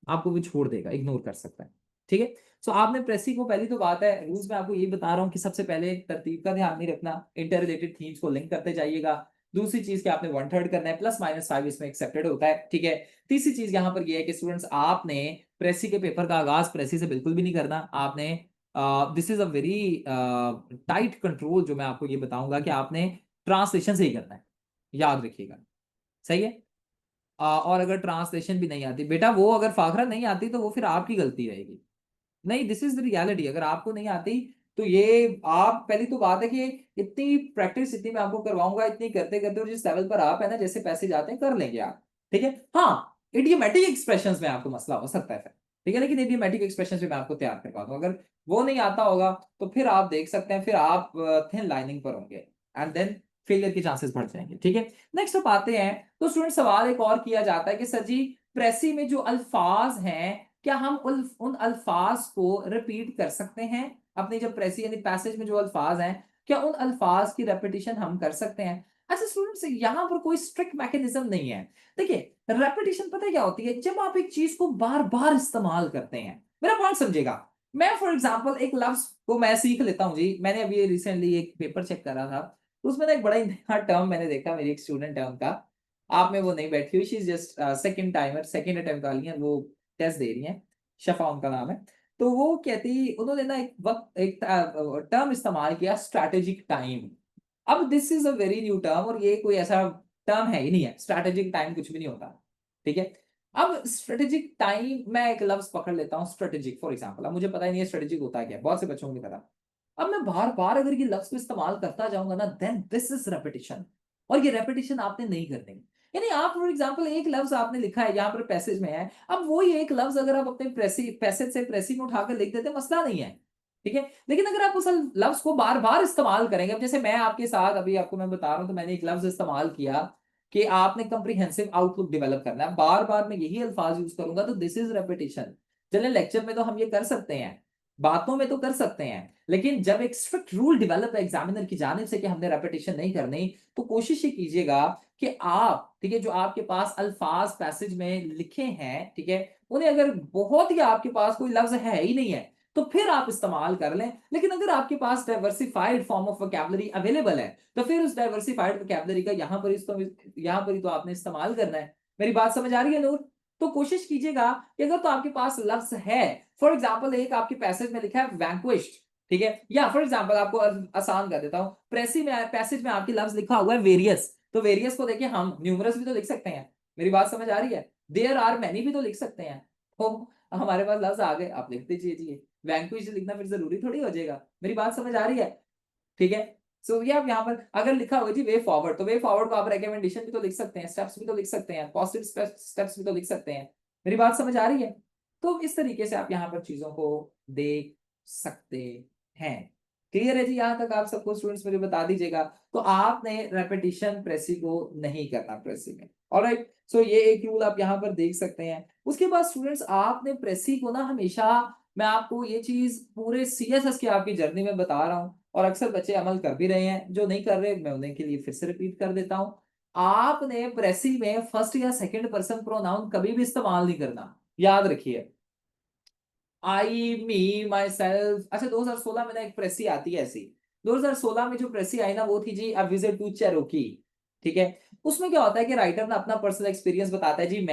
आपको भी छोड़ देगा, इग्नोर कर सकता है। ठीक है, सो आपने प्रेसी को, पहली तो बात है रूल्स में आपको ये बता रहा हूँ कि सबसे पहले तरतीब का ध्यान नहीं रखना, इंटर रिलेटेड थीम्स को लिंक करते जाइएगा। दूसरी चीज कि आपने 1/3 करना है, +-5 इसमें एक्सेप्टेड होता है। ठीक है, तीसरी चीज यहाँ पर ये है कि स्टूडेंट्स आपने प्रेसी के पेपर का आगाज प्रेसी से बिल्कुल भी नहीं करना। आपने this is a very tight control जो मैं आपको ये बताऊंगा कि आपने ट्रांसलेशन से ही करना है, याद रखिएगा। सही है। और अगर ट्रांसलेशन भी नहीं आती बेटा, वो अगर फाखरा नहीं आती तो वो फिर आपकी गलती रहेगी। नहीं, दिस इज द रियलिटी। अगर आपको नहीं आती तो ये आप, पहली तो बात है कि इतनी प्रैक्टिस इतनी मैं आपको करवाऊंगा, इतनी करते करते और जिस लेवल पर आप है ना, जैसे पैसे जाते हैं कर लेंगे आप। ठीक है, हाँ इडियोमेटिक एक्सप्रेशंस में आपको मसला हो सकता है फिर, ठीक है, लेकिन इडियोमेटिक एक्सप्रेशंस में मैं आपको तैयार करवा दूं। अगर वो नहीं आता होगा तो फिर आप देख सकते हैं, फिर आप थिन लाइनिंग पर होंगे एंड देन फेलियर के चांसेस बढ़ जाएंगे। ठीक है, नेक्स्ट आप आते हैं तो स्टूडेंट सवाल एक और किया जाता है कि सर जी प्रेसी में जो अल्फाज हैं, क्या हम उन अल्फाज को रिपीट कर सकते हैं? अपनी जब प्रेसी यानी पैसेज में जो अल्फाज हैं, क्या उन अल्फाज की रेपिटेशन हम कर सकते हैं? अच्छा स्टूडेंट्स, यहां पर कोई स्ट्रिक्ट मैकेनिज्म नहीं है। देखिए रेपिटेशन पता है क्या होती है? जब आप एक चीज को बार बार इस्तेमाल करते हैं, मेरा पॉइंट समझेगा। मैं फॉर एग्जाम्पल एक लफ्ज को मैं सीख लेता हूं जी, मैंने अभी रिसेंटली एक पेपर चेक करा था, तो उसमें ना एक बड़ा ही नया टर्म मैंने देखा, मेरी एक स्टूडेंट है उनका, आप में वो नहीं बैठी हुई, she is just second timer, second attempt वाली है वो, टेस्ट दे रही हैं, शफा उनका नाम है। तो वो कहती, उन्होंने ना एक वक्त एक टर्म इस्तेमाल किया, स्ट्रैटेजिक टाइम। अब this is a very new term और ये कोई ऐसा टर्म है ही नहीं है, स्ट्रैटेजिक टाइम कुछ भी नहीं होता। ठीक है, अब स्ट्रेटेजिक टाइम, मैं एक लफ्ज पकड़ लेता हूँ स्ट्रेटेजिक फॉर एग्जांपल, अब मुझे पता ही नहीं है स्ट्रेटेजिक होता है क्या, बहुत से बच्चों को नहीं पता। अब मैं बार बार अगर ये लफ्ज को इस्तेमाल करता जाऊंगा ना, देन दिस इज रेपिटेशन, और ये रेपिटेशन आपने नहीं करनी। यानी आप फॉर एग्जांपल एक लफ्ज आपने लिखा है यहाँ पर पैसेज में है, अब वो ही एक लफ्ज अगर आप अपने पैसेज से प्रेसी में उठाकर लिख देते मसला नहीं है। ठीक है, लेकिन अगर आप उस लफ्ज को बार बार इस्तेमाल करेंगे, अब जैसे मैं आपके साथ अभी आपको मैं बता रहा हूं, तो मैंने एक लफ्ज इस्तेमाल किया कि आपने कंप्रीहेंसिव आउटलुक डेवलप करना है, बार बार मैं यही अल्फाज यूज करूंगा, तो दिस इज रेपिटेशन। चलिए लेक्चर में तो हम ये कर सकते हैं, बातों में तो कर सकते हैं, लेकिन जब एक स्ट्रिक्ट रूल डेवलप है एग्जामिनर की जानिब से कि हमने रेपिटेशन नहीं करनी, तो कोशिश ये कीजिएगा कि आप, ठीक है, जो आपके पास अल्फाज पैसेज में लिखे हैं, ठीक है, उन्हें अगर बहुत ही आपके पास कोई लफ्ज है ही नहीं है तो फिर आप इस्तेमाल कर लें। लेकिन अगर आपके पास diversified form of vocabulary available है, तो फिर उस डाइवर्सिफाइड वोकैबुलरी का यहाँ पर ही तो आपने इस्तेमाल करना है। मेरी बात समझ आ रही है नूर? तो कोशिश कीजिएगा कि अगर तो आपके पास लफ्ज है, फॉर एग्जाम्पल एक आपके पैसेज में लिखा है वैंक्विश्ड, ठीक है, या फॉर एग्जाम्पल आपको आसान कर देता हूं, प्रेसी में पैसेज में आपकी लफ्ज लिखा हुआ है वेरियस, तो वेरियस को देखिए हम न्यूमरस भी तो लिख सकते हैं। मेरी बात समझ आ रही है? देयर आर मैनी भी तो लिख सकते हैं। तो हमारे पास लफ्ज आ गए, आप लिख दीजिए, वैंक्विश लिखना फिर जरूरी थोड़ी हो जाएगा। मेरी बात समझ आ रही है? ठीक है, सो ये आप यहाँ पर अगर लिखा होगा जी वे फॉरवर्ड, तो वे फॉरवर्ड को आप रिकमेंडेशन भी तो लिख सकते हैं, स्टेप्स भी तो लिख सकते हैं, पॉजिटिव स्टेप्स भी तो लिख सकते हैं। मेरी बात समझ आ रही है? तो इस तरीके से आप यहाँ पर चीजों को देख सकते हैं। क्लियर है जी? यहाँ तक आप सबको स्टूडेंट्स मुझे बता दीजिएगा। तो आपने रेपिटेशन प्रेसी को नहीं करना प्रेसी में। ऑलराइट, सो ये एक रूल आप यहाँ पर देख सकते हैं। उसके बाद स्टूडेंट्स आपने प्रेसी को ना हमेशा, मैं आपको ये चीज पूरे सीएसएस की आपकी जर्नी में बता रहा हूं और अक्सर बच्चे अमल कर भी रहे हैं, जो नहीं कर रहे मैं उन्हें के लिए फिर से रिपीट कर देता हूं। आपने प्रेसी में फर्स्ट या सेकंड पर्सन प्रोनाउन कभी भी इस्तेमाल नहीं करना, याद रखिए। आई मी माई सेल्फ। अच्छा 2016 में ना एक प्रेसी आती है ऐसी, 2016 में जो प्रेसी आई ना वो थी जी अ विजिट टू चेरोकी। ठीक है, उसमें क्या होता है कि राइटर ना अपना पर्सनल एक्सपीरियंस बताता है जी,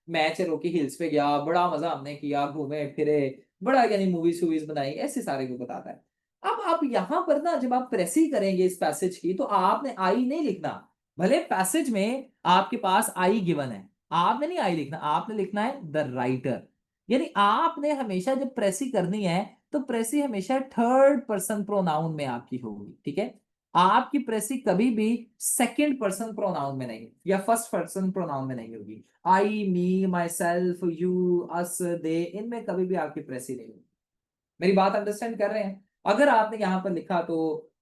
मैं चेरोकी हिल्स पे गया, बड़ा मजा हमने किया, घूमे फिरे, बड़ा यानी मूवीज वूवीज बनाई, ऐसे सारे को बताता है। अब आप यहां पर ना जब आप प्रेसी करेंगे इस पैसेज की, तो आपने आई नहीं लिखना। भले पैसेज में आपके पास आई गिवन है, आपने नहीं आई लिखना, आपने लिखना है द राइटर। यानी आपने हमेशा जब प्रेसी करनी है तो प्रेसी हमेशा थर्ड पर्सन प्रोनाउन में आपकी होगी। ठीक है, आपकी प्रेसी कभी भी सेकंड पर्सन प्रोनाउन में नहीं या फर्स्ट पर्सन प्रोनाउन में नहीं होगी। आई मी माई सेल्फ यू अस दे, इनमें कभी भी आपकी प्रेसी नहीं होगी। मेरी बात अंडरस्टैंड कर रहे हैं? अगर आपने यहाँ पर लिखा तो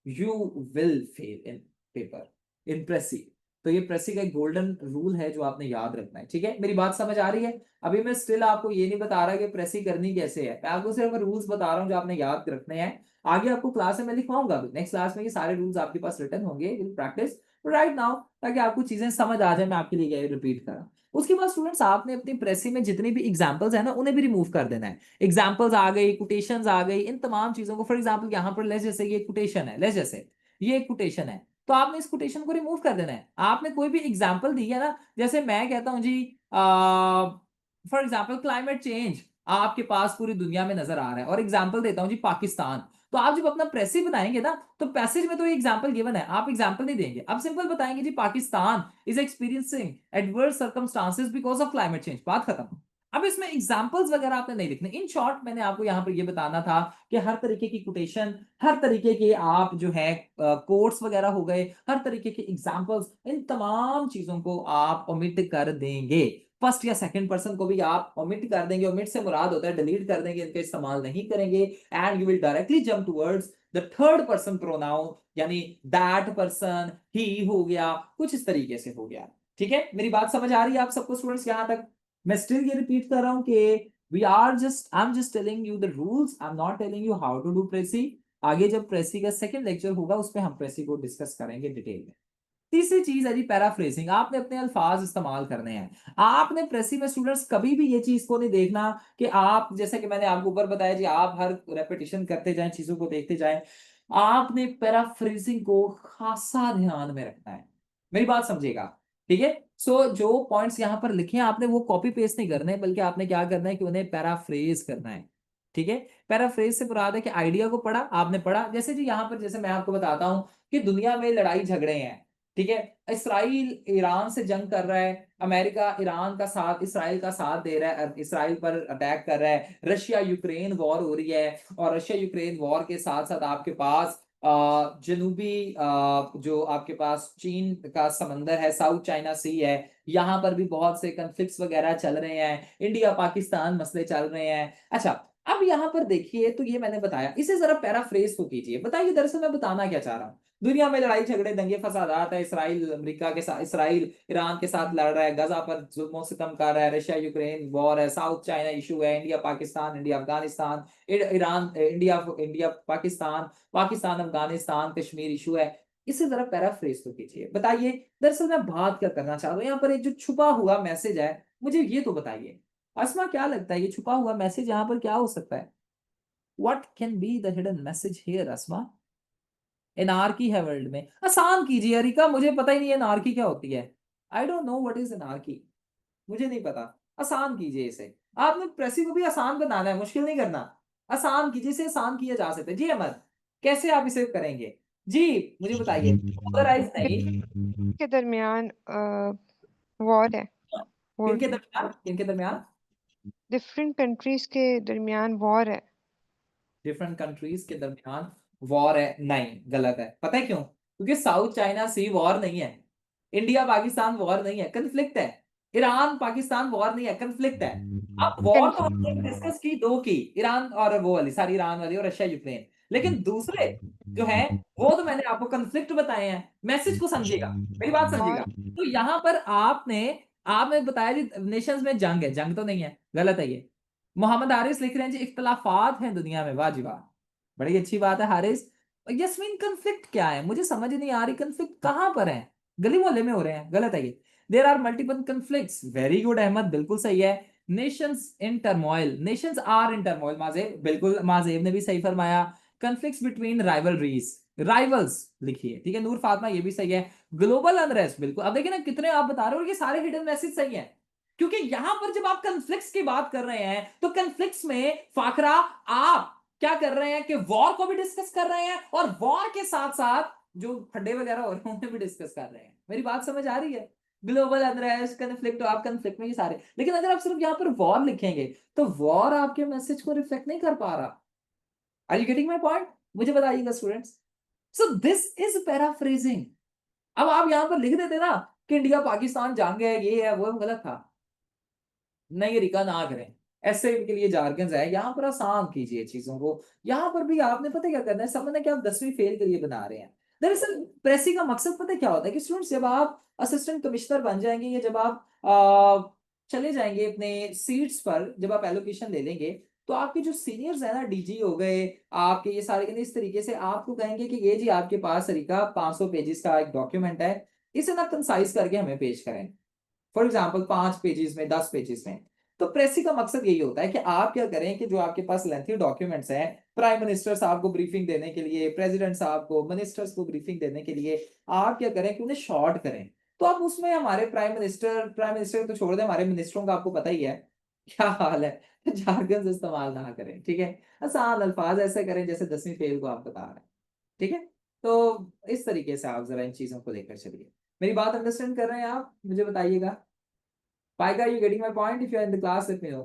you will fail in paper in precis, तो ये प्रेसी का एक गोल्डन रूल है जो आपने याद रखना है। ठीक है, मेरी बात समझ आ रही है? अभी मैं स्टिल आपको ये नहीं बता रहा कि प्रेसी करनी कैसे है, मैं आपको सिर्फ रूल्स बता रहा हूँ जो आपने याद रखने हैं। आगे आपको क्लास में मैं लिखवाऊंगा, नेक्स्ट क्लास में ये सारे रूल्स आपके पास रिटर्न होंगे, प्रैक्टिस राइट नाउ, ताकि आपको चीजें समझ आ जाए। मैं आपके लिए रिपीट करा। उसके बाद स्टूडेंट्स आपने अपनी प्रेसी में जितनी भी एग्जांपल्स है ना उन्हें भी रिमूव कर देना है। एग्जाम्पल्स आ गई, कोटेशंस आ गई, इन तमाम चीजों को, फॉर एग्जाम्पल यहाँ पर लेट्स जैसे ये कोटेशन है, लेट्स जैसे ये एक कोटेशन है, तो आपने इस कोटेशन को रिमूव कर देना है। आपने कोई भी एग्जाम्पल दी है ना, जैसे मैं कहता हूं जी फॉर एग्जाम्पल क्लाइमेट चेंज आपके पास पूरी दुनिया में नजर आ रहा है, और एग्जाम्पल देता हूं जी पाकिस्तान, तो आप जब अपना प्रेसी बनाएंगे ना तो पैसेज में तो ये एग्जाम्पल गिवन है, आप एग्जाम्पल नहीं देंगे, आप सिंपल बताएंगे जी Pakistan is experiencing adverse circumstances because of climate change, बात खत्म। अब इसमें एग्जाम्पल्स वगैरह आपने नहीं लिखने। इन शॉर्ट मैंने आपको यहाँ पर ये बताना था कि हर तरीके की कोटेशन, हर तरीके के आप जो है कोट्स वगैरह हो गए, हर तरीके के एग्जाम्पल्स, इन तमाम चीजों को आप ओमिट कर देंगे। फर्स्ट या सेकंड पर्सन को भी आप ओमिट कर देंगे, ओमिट से मुराद होता है डिलीट कर देंगे, इनका इस्तेमाल नहीं करेंगे, and you will directly jump towards the third person pronoun, यानी दैट पर्सन, ही हो गया, कुछ इस तरीके से हो गया। ठीक है, मेरी बात समझ आ रही है आप सबको स्टूडेंट्स यहां तक? मैं स्टिल ये रिपीट कर रहा हूं कि I am just telling you the rules, I am not telling you how to do precis. आगे जब प्रेसी का सेकंड लेक्चर होगा उस पर हम प्रेसी को डिस्कस करेंगे डिटेल में। तीसरी चीज है जी पैराफ्रेजिंग, आपने अपने अल्फाज इस्तेमाल करने हैं। आपने प्रेसी में स्टूडेंट्स कभी भी ये चीज को नहीं देखना कि आप, जैसे कि मैंने आपको ऊपर बताया जी, आप हर रेपिटेशन करते जाएं, चीजों को देखते जाएं। आपने पैराफ्रेजिंग को खासा ध्यान में रखना है, मेरी बात समझिएगा। ठीक है, सो जो पॉइंट्स यहाँ पर लिखे हैं आपने वो कॉपी पेस्ट नहीं करने, बल्कि आपने क्या करना है कि उन्हें पैराफ्रेज करना है। ठीक है, पैराफ्रेज से मुराद है कि आइडिया को पढ़ा आपने, पढ़ा जैसे जी यहाँ पर, जैसे मैं आपको बताता हूँ कि दुनिया में लड़ाई झगड़े हैं। ठीक है, इसराइल ईरान से जंग कर रहा है, अमेरिका ईरान का साथ, इसराइल का साथ दे रहा है, इसराइल पर अटैक कर रहा है, रशिया यूक्रेन वॉर हो रही है, और रशिया यूक्रेन वॉर के साथ साथ आपके पास जनूबी जो आपके पास चीन का समंदर है, साउथ चाइना सी है, यहाँ पर भी बहुत से कन्फ्लिक्ट्स वगैरह चल रहे हैं, इंडिया पाकिस्तान मसले चल रहे हैं। अच्छा, अब यहाँ पर देखिए, तो ये मैंने बताया, इसे जरा पैराफ्रेज तो कीजिए, बताइए दरअसल मैं बताना क्या चाह रहा हूँ। दुनिया में लड़ाई झगड़े दंगे फसादात है, इसराइल अमेरिका के साथ, इसराइल ईरान के साथ लड़ रहा है, गजा पर जुल्मों सितम कर रहा है, रशिया यूक्रेन वॉर है, साउथ चाइना इशू है, India Pakistan, India Afghanistan, Iran India, India Pakistan, Pakistan Afghanistan Kashmir issue है। इसे जरा पैराफ्रेज तो कीजिए, बताइए दरअसल मैं बात क्या करना चाह रहा हूँ। यहाँ पर एक जो छुपा हुआ मैसेज है, मुझे ये तो बताइए अस्मा, क्या लगता है ये छुपा हुआ मैसेज यहाँ पर क्या हो सकता है? What can be the hidden message here Asma? Anarchy है वर्ल्ड में, आसान कीजिए अरिका, मुझे पता ही नहीं है एनार्की क्या होती है। I don't know what is anarchy, मुझे नहीं पता। आसान कीजिए इसे, आपने प्रेसी को भी आसान बनाना है, मुश्किल नहीं करना। आसान कीजिए, इसे आसान किया जा सकता है जी। अमर, कैसे आप इसे करेंगे जी, मुझे बताइए। पोलराइज नहीं, के दरमियान वॉर है, वॉर किनके है। दरमियान, किनके दरमियान? डिफरेंट कंट्रीज के दरमियान वॉर है। डिफरेंट कंट्रीज के दरमियान वॉर है, नहीं गलत है। पता है क्यों? क्योंकि साउथ चाइना सी वॉर नहीं है, इंडिया पाकिस्तान वॉर नहीं है, कन्फ्लिक्ट है। ईरान पाकिस्तान वॉर नहीं है, कन्फ्लिक्ट है। अब वॉर तो हमने डिस्कस की, दो की, ईरान और वो वाली सारी, ईरान वाली और रशिया यूक्रेन, लेकिन दूसरे जो है वो तो मैंने आपको कन्फ्लिक्ट बताए हैं। मैसेज को समझिएगा, मेरी बात समझिएगा। वॉर तो यहाँ पर आपने आपने बताया जी नेशंस में जंग है, जंग तो नहीं है, गलत है ये। मोहम्मद हारिस लिख रहे हैं जी इख्तलाफात हैं दुनिया में, वाह जी वाह, बड़ी अच्छी बात है हारिस। यस्मीन कंफ्लिक्ट क्या है, मुझे समझ नहीं आ रही, कंफ्लिक्ट कहां पर है? गली मोहल्ले में हो रहे हैं, गलत है ये। There are multiple conflicts, very good Ahmed, बिल्कुल सही है। Nations in turmoil, nations are in turmoil, Majeb, बिल्कुल माजेब ने भी सही फरमाया। कंफ्लिक्ट्स बिटवीन राइवलरीज, राइवल्स लिखिए, ठीक है। नूर फातिमा ये भी सही है। ग्लोबल अनरेस्ट, बिल्कुल। अब देखिए ना कितने आप बता रहे हो, और ये सारे हिडन मैसेज सही है, क्योंकि यहां पर जब आप कन्फ्लिक्ट्स की बात कर रहे हैं तो कन्फ्लिक्ट्स में फाकरा आप क्या कर रहे हैं कि वॉर को भी डिस्कस कर रहे हैं, और वॉर के साथ साथ जो फड्डे वगैरह हो रहे हैं उन्हें भी डिस्कस कर रहे हैं। मेरी बात समझ आ रही है? ग्लोबल अनरेस्ट, कन्फ्लिक्ट, आप कन्फ्लिक्ट में ये सारे, लेकिन अगर आप सिर्फ यहां पर वॉर लिखेंगे तो वॉर आपके मैसेज को रिफ्लेक्ट नहीं कर पा रहा। Are you getting my point? मुझे बताइएगा students. So this is paraphrasing. अब आप यहां पर लिख देते ना कि इंडिया पाकिस्तान जंग है, ये है वो है, गलत था। नहीं रिका ना करें, ऐसे के लिए जार्गन्स है, यहाँ पर आसान कीजिए चीजों को। यहाँ पर भी आपने पता क्या करना है, समझना कि आप 10वीं फेल के लिए बना रहे हैं। दरअसल प्रेसी का मकसद पता क्या होता है कि स्टूडेंट्स जब आप असिस्टेंट कमिश्नर बन जाएंगे या जब आप चले जाएंगे अपने सीट्स पर, जब आप एलोकेशन ले लेंगे, तो आपके जो सीनियर्स है ना, डीजी हो गए आपके, ये सारे के इस तरीके से आपको कहेंगे कि ये जी आपके पास तरीका 500 पेजेस का एक डॉक्यूमेंट है, इसे ना कंसाइज करके हमें पेश करें, फॉर एग्जाम्पल 5 पेजेस में, 10 पेजेस में। तो प्रेसी का मकसद यही होता है कि आप क्या करें कि जो आपके पास लेंथी डॉक्यूमेंट्स हैं, प्राइम मिनिस्टर साहब को ब्रीफिंग देने के लिए, प्रेसिडेंट साहब को, मिनिस्टर्स को ब्रीफिंग देने के लिए, आप क्या करें कि उन्हें शॉर्ट करें। तो आप उसमें हमारे प्राइम मिनिस्टर तो छोड़ दें, हमारे मिनिस्टरों का आपको पता ही है क्या हाल है, जार्गन्स इस्तेमाल ना करें, ठीक है। आसान अल्फाज ऐसे करें जैसे 10वीं फेल को आप बता रहे हैं, ठीक है। तो इस तरीके से आप जरा इन चीजों को लेकर चलिए। मेरी बात अंडरस्टैंड कर रहे हैं आप, मुझे बताइएगा। पाएगा, you getting my point? If you are in the class let me know.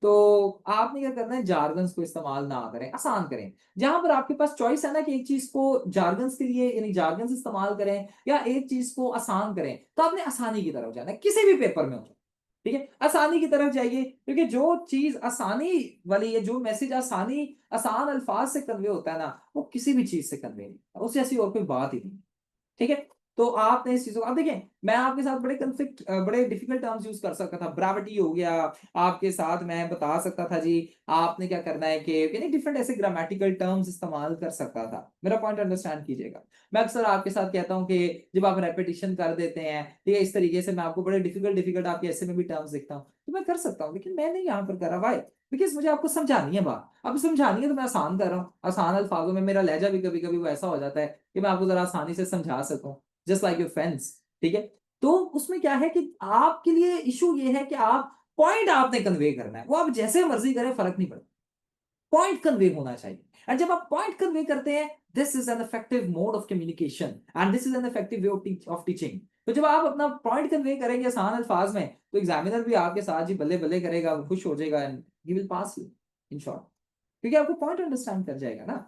तो आपने क्या करना है, जार्गन्स को इस्तेमाल ना करें, आसान करें। जहां पर आपके पास चॉइस है ना कि एक चीज को जार्गन्स के लिए यानी जार्गन्स इस्तेमाल करें या एक चीज को आसान करें, तो आपने आसानी की तरफ जाना है, किसी भी पेपर में हो, ठीक है। आसानी की तरफ जाइए, क्योंकि जो चीज आसानी वाली है, जो मैसेज आसान अल्फाज से कन्वे होता है ना, वो किसी भी चीज से कन्वे नहीं होता, उससे ऐसी और कोई बात ही नहीं, ठीक है। तो आपने इस चीजों को, अब देखें, मैं आपके साथ बड़े डिफिकल्ट टर्म्स यूज कर सकता था, ब्राविटी हो गया, आपके साथ मैं बता सकता था जी आपने क्या करना है कि यानी डिफरेंट ऐसे ग्रामेटिकल टर्म्स इस्तेमाल कर सकता था। मेरा पॉइंट अंडरस्टैंड कीजिएगा। मैं अक्सर आपके साथ कहता हूं कि जब आप रेपिटेशन कर देते हैं, ठीक है, इस तरीके से मैं आपको बड़े डिफिकल्ट डिफिकल्ट आपके ऐसे में भी टर्म्स देखता हूँ, तो मैं कर सकता हूँ, लेकिन मैं नहीं यहाँ पर कर रहा भाई, बिकॉज मुझे आपको समझानी है बात, आपको समझानी है, तो मैं आसान कर रहा हूँ, आसान अल्फाजों में। मेरा लहजा भी कभी कभी वो ऐसा हो जाता है कि मैं आपको जरा आसानी से समझा सकूं, जस्ट लाइक योर फ्रेंड्स, ठीक है। तो उसमें क्या है कि आपके लिए इशू ये है कि आप पॉइंट आपने कन्वे करना है, वो आप जैसे मर्जी करें फर्क नहीं पड़ता, पॉइंट कन्वे होना चाहिए। एंड जब आप पॉइंट कन्वे करते हैं, this is an effective mode of communication and this is an effective way of teaching. तो जब आप अपना पॉइंट कन्वे करेंगे आसान अल्फाज में, तो एग्जामिनर भी आपके साथ जी बल्ले बल्ले करेगा, वो खुश हो जाएगा and he will pass you in short, क्योंकि आपको पॉइंट अंडरस्टैंड कर जाएगा ना,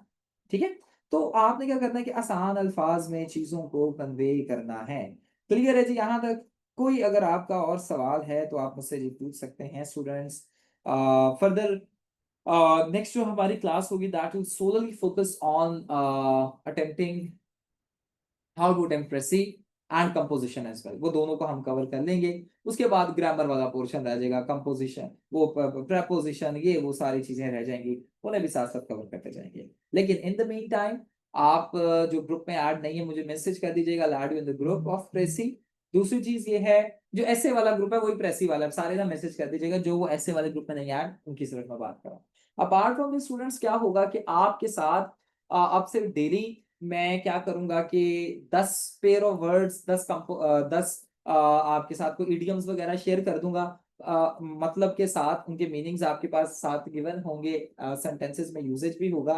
ठीक है। तो आपने क्या करना है कि आसान अल्फाज में चीजों को कन्वे करना है। क्लियर है जी यहाँ तक? कोई अगर आपका और सवाल है तो आप मुझसे जी पूछ सकते हैं स्टूडेंट्स। फर्दर नेक्स्ट जो हमारी क्लास होगी that will solely focus on attempting how to attempt precis and composition as well, वो दोनों को हम कवर कर लेंगे। उसके बाद ग्रामर वाला पोर्शन रह जाएगा, कंपोजिशन, वो प्रेपोजिशन, ये वो सारी चीजें रह जाएंगी, उन्हें भी साथ साथ कवर करते जाएंगे। लेकिन इन द मीन टाइम आप जो ग्रुप में ऐड नहीं है, मुझे मैसेज कर दीजिएगा, add you in the group of precis. दूसरी चीज ये है, जो ऐसे वाला ग्रुप है वही प्रेसी वाला है, सारे ना मैसेज कर दीजिएगा, जो वो ऐसे वाले ग्रुप में नहीं ऐड उनकी सिर्फ मैं बात कर रहा हूँ। अपार्ट फ्रॉम दिस स्टूडेंट्स क्या होगा कि आपके साथ अब से डेली मैं क्या करूंगा कि 10 पेयर ऑफ वर्ड्स, 10 आपके साथ को इडियम्स वगैरह शेयर कर दूंगा, मतलब के साथ उनके मीनिंग्स आपके पास साथ गिवन होंगे, सेंटेंसेस में यूजेज भी होगा।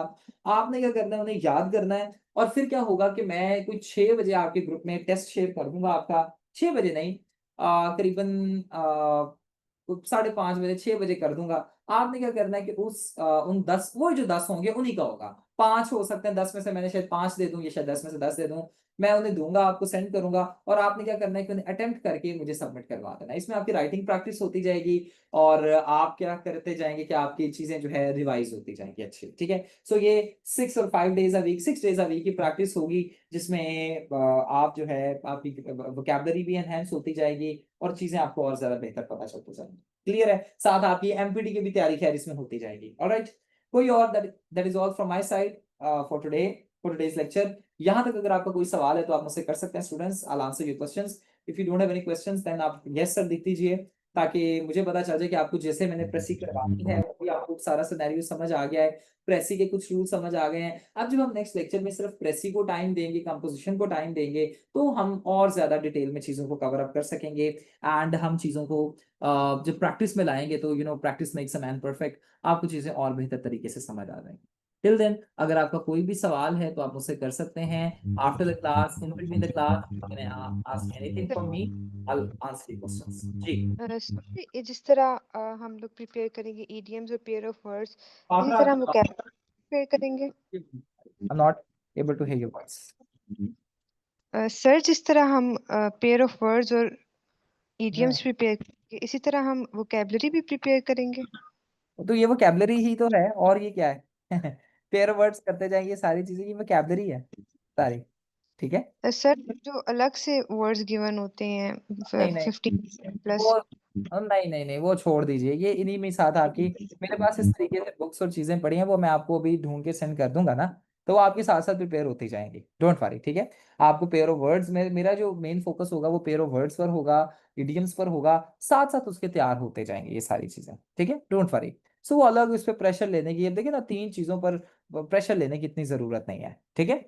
आपने क्या करना है, उन्हें याद करना है। और फिर क्या होगा कि मैं कुछ 6 बजे आपके ग्रुप में टेस्ट शेयर कर दूंगा आपका, 6 बजे नहीं, करीबन 5:30 बजे, 6 बजे कर दूंगा। आपने क्या करना है कि उन 10, वो जो 10 होंगे उन्हीं का होगा, 5 हो सकते हैं, 10 में से मैंने शायद 5 दे दूं या शायद 10 में से 10 दे दूं, मैं उन्हें दूंगा, आपको सेंड करूंगा, और आपने क्या करना है कि उन्हें अटेम्प्ट करके मुझे सबमिट करवा देना। इसमें आपकी राइटिंग प्रैक्टिस होती जाएगी और आप क्या करते जाएंगे कि आपकी चीजें जो है रिवाइज होती जाएंगी अच्छी, ठीक है। सो ये 6 डेज अ वीक की प्रैक्टिस होगी, जिसमें आप जो है आपकी वोकैबुलरी भी एनहेंस होती जाएगी और चीजें आपको और ज्यादा बेहतर पता चलती जाएंगी। क्लियर है? साथ आपकी एमपीटी की भी तैयारी खैर इसमें होती जाएगी। ऑलराइट, कोई और? That is all from my side for today, for today's lecture. यहाँ तक अगर आपका कोई सवाल है तो आप मुझसे कर सकते हैं students, I will answer your questions. If you don't have any questions then आप यस सर लिख दीजिए, ताकि मुझे पता चल जाए कि आपको जैसे मैंने प्रेसी करवानी है वो भी आपको सारा सिनेरियो समझ आ गया है, प्रेसी के कुछ रूल समझ आ गए हैं। अब जब हम नेक्स्ट लेक्चर में सिर्फ प्रेसी को टाइम देंगे, कंपोजिशन को टाइम देंगे, तो हम और ज्यादा डिटेल में चीजों को कवर अप कर सकेंगे एंड हम चीजों को जब प्रैक्टिस में लाएंगे तो practice makes a man perfect, आपको चीजें और बेहतर तरीके से समझ आ जाएंगी। टिल देन अगर आपका कोई भी सवाल है तो आप मुझसे कर सकते हैं after the class, in between the class, you can ask anything from me, I will answer your questions जी। सर, ये जिस तरह हम लोग प्रिपेयर करेंगे इडियम्स और पेयर ऑफ वर्ड्स, इसी आफ्टर तरह हम वोकैबुलरी प्रिपेयर करेंगे। I am not able to hear your voice. Sir, जिस तरह हम पेयर ऑफ वर्ड्स और हम्म, इडियम्स प्रिपेयर करेंगे, इसी तरह हम वोकैबुलरी भी प्रिपेयर करेंगे। तो ये वोकैबलरी ही तो है, और ये क्या है? पेयर वर्ड्स करते जाएंगे, सारी चीजें ये वोकैबलरी है सारी। ठीक है। सर जो अलग से वर्ड्स गिवन होते हैं नहीं नहीं 15 प्लस। वो नहीं नहीं नहीं, वो छोड़ दीजिए, ये इन्हीं में साथ आपकी, मेरे पास इस तरीके से बुक्स और चीजें पड़ी हैं, वो मैं आपको अभी ढूंढ के सेंड कर दूंगा ना, तो वो आपके साथ साथ प्रिपेयर होती जाएंगी, डोंट वरी। ठीक है। आपको पेयर ऑफ वर्ड्स में, मेरा जो मेन फोकस होगा वो पेयर ऑफ वर्ड्स पर होगा, इडियम्स पर होगा, साथ साथ उसके तैयार होते जाएंगे ये सारी चीजें। ठीक है, डोंट वरी। सो वो अलग उस पर प्रेशर लेने की, अब देखिए ना, 3 चीजों पर प्रेशर लेने की इतनी जरूरत नहीं है। ठीक है।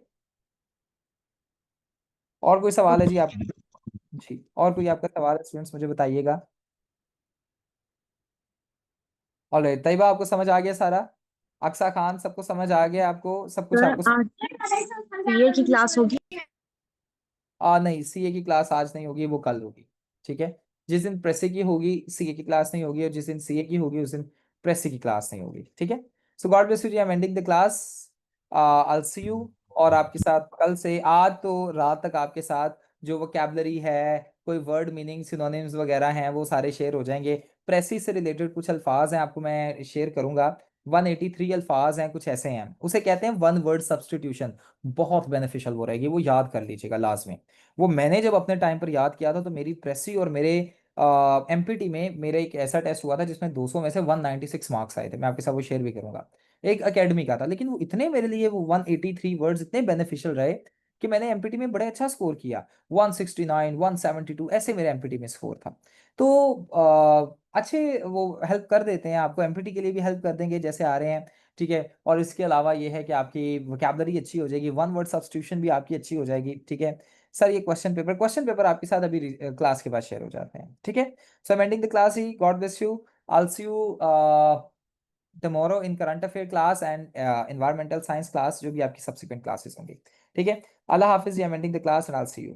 और कोई सवाल है जी आप? जी, और कोई आपका सवाल है स्टूडेंट्स, मुझे बताइएगा। ऑलराइट, तैयबा आपको समझ आ गया सारा? अक्सा खान, सबको समझ आ गया? आपको सब कुछ सर आपको आज सीए की क्लास होगी? नहीं, सीए की क्लास आज नहीं होगी, वो कल होगी। ठीक है। जिस दिन प्रेसी की होगी सीए की क्लास नहीं होगी, और जिस दिन सीए की होगी उस दिन प्रेसी की क्लास नहीं होगी। ठीक है। सो गॉड ब्लेस यू जी, I am ending the class. I see you. और आपके साथ कल से, आज तो रात तक आपके साथ जो वोकैबलरी है, कोई वर्ड मीनिंग, सिनोनिम्स वगैरह हैं, वो सारे शेयर हो जाएंगे। प्रेसी से रिलेटेड कुछ अल्फाज हैं आपको मैं शेयर करूंगा, 183 अल्फाज हैं कुछ ऐसे हैं, उसे कहते हैं वन वर्ड सब्सटीट्यूशन। बहुत बेनिफिशियल वो रहेगी, वो याद कर लीजिएगा लाजमी। वो मैंने जब अपने टाइम पर याद किया था, तो मेरी प्रेसी और मेरे एमपीटी में मेरे एक ऐसा टेस्ट हुआ था जिसमें 200 में से 196 मार्क्स आए थे, मैं आपके साथ वो शेयर भी करूंगा। एक एकेडमी का था, लेकिन वो इतने मेरे लिए, वो 183 वर्ड्स इतने बेनिफिशियल रहे कि मैंने एमपीटी में बड़े अच्छा स्कोर किया। 169, 172 ऐसे मेरे एमपीटी में स्कोर था। तो अच्छे वो हेल्प कर देते हैं आपको, एमपीटी के लिए भी हेल्प कर देंगे जैसे आ रहे हैं। ठीक है। और इसके अलावा ये है कि आपकी वोकैबलरी अच्छी हो जाएगी, वन वर्ड सब्स्टिट्यूशन भी आपकी अच्छी हो जाएगी। ठीक है। सर ये क्वेश्चन पेपर आपके साथ अभी क्लास के बाद शेयर हो जाते हैं। ठीक है। So I am ending the class ही, God bless you. I see you tomorrow in current affair class and environmental science class, जो भी आपकी सब्सिक्वेंट क्लासेस होंगी। ठीक है। अल्लाह हाफिज, I am ending the class and I see you.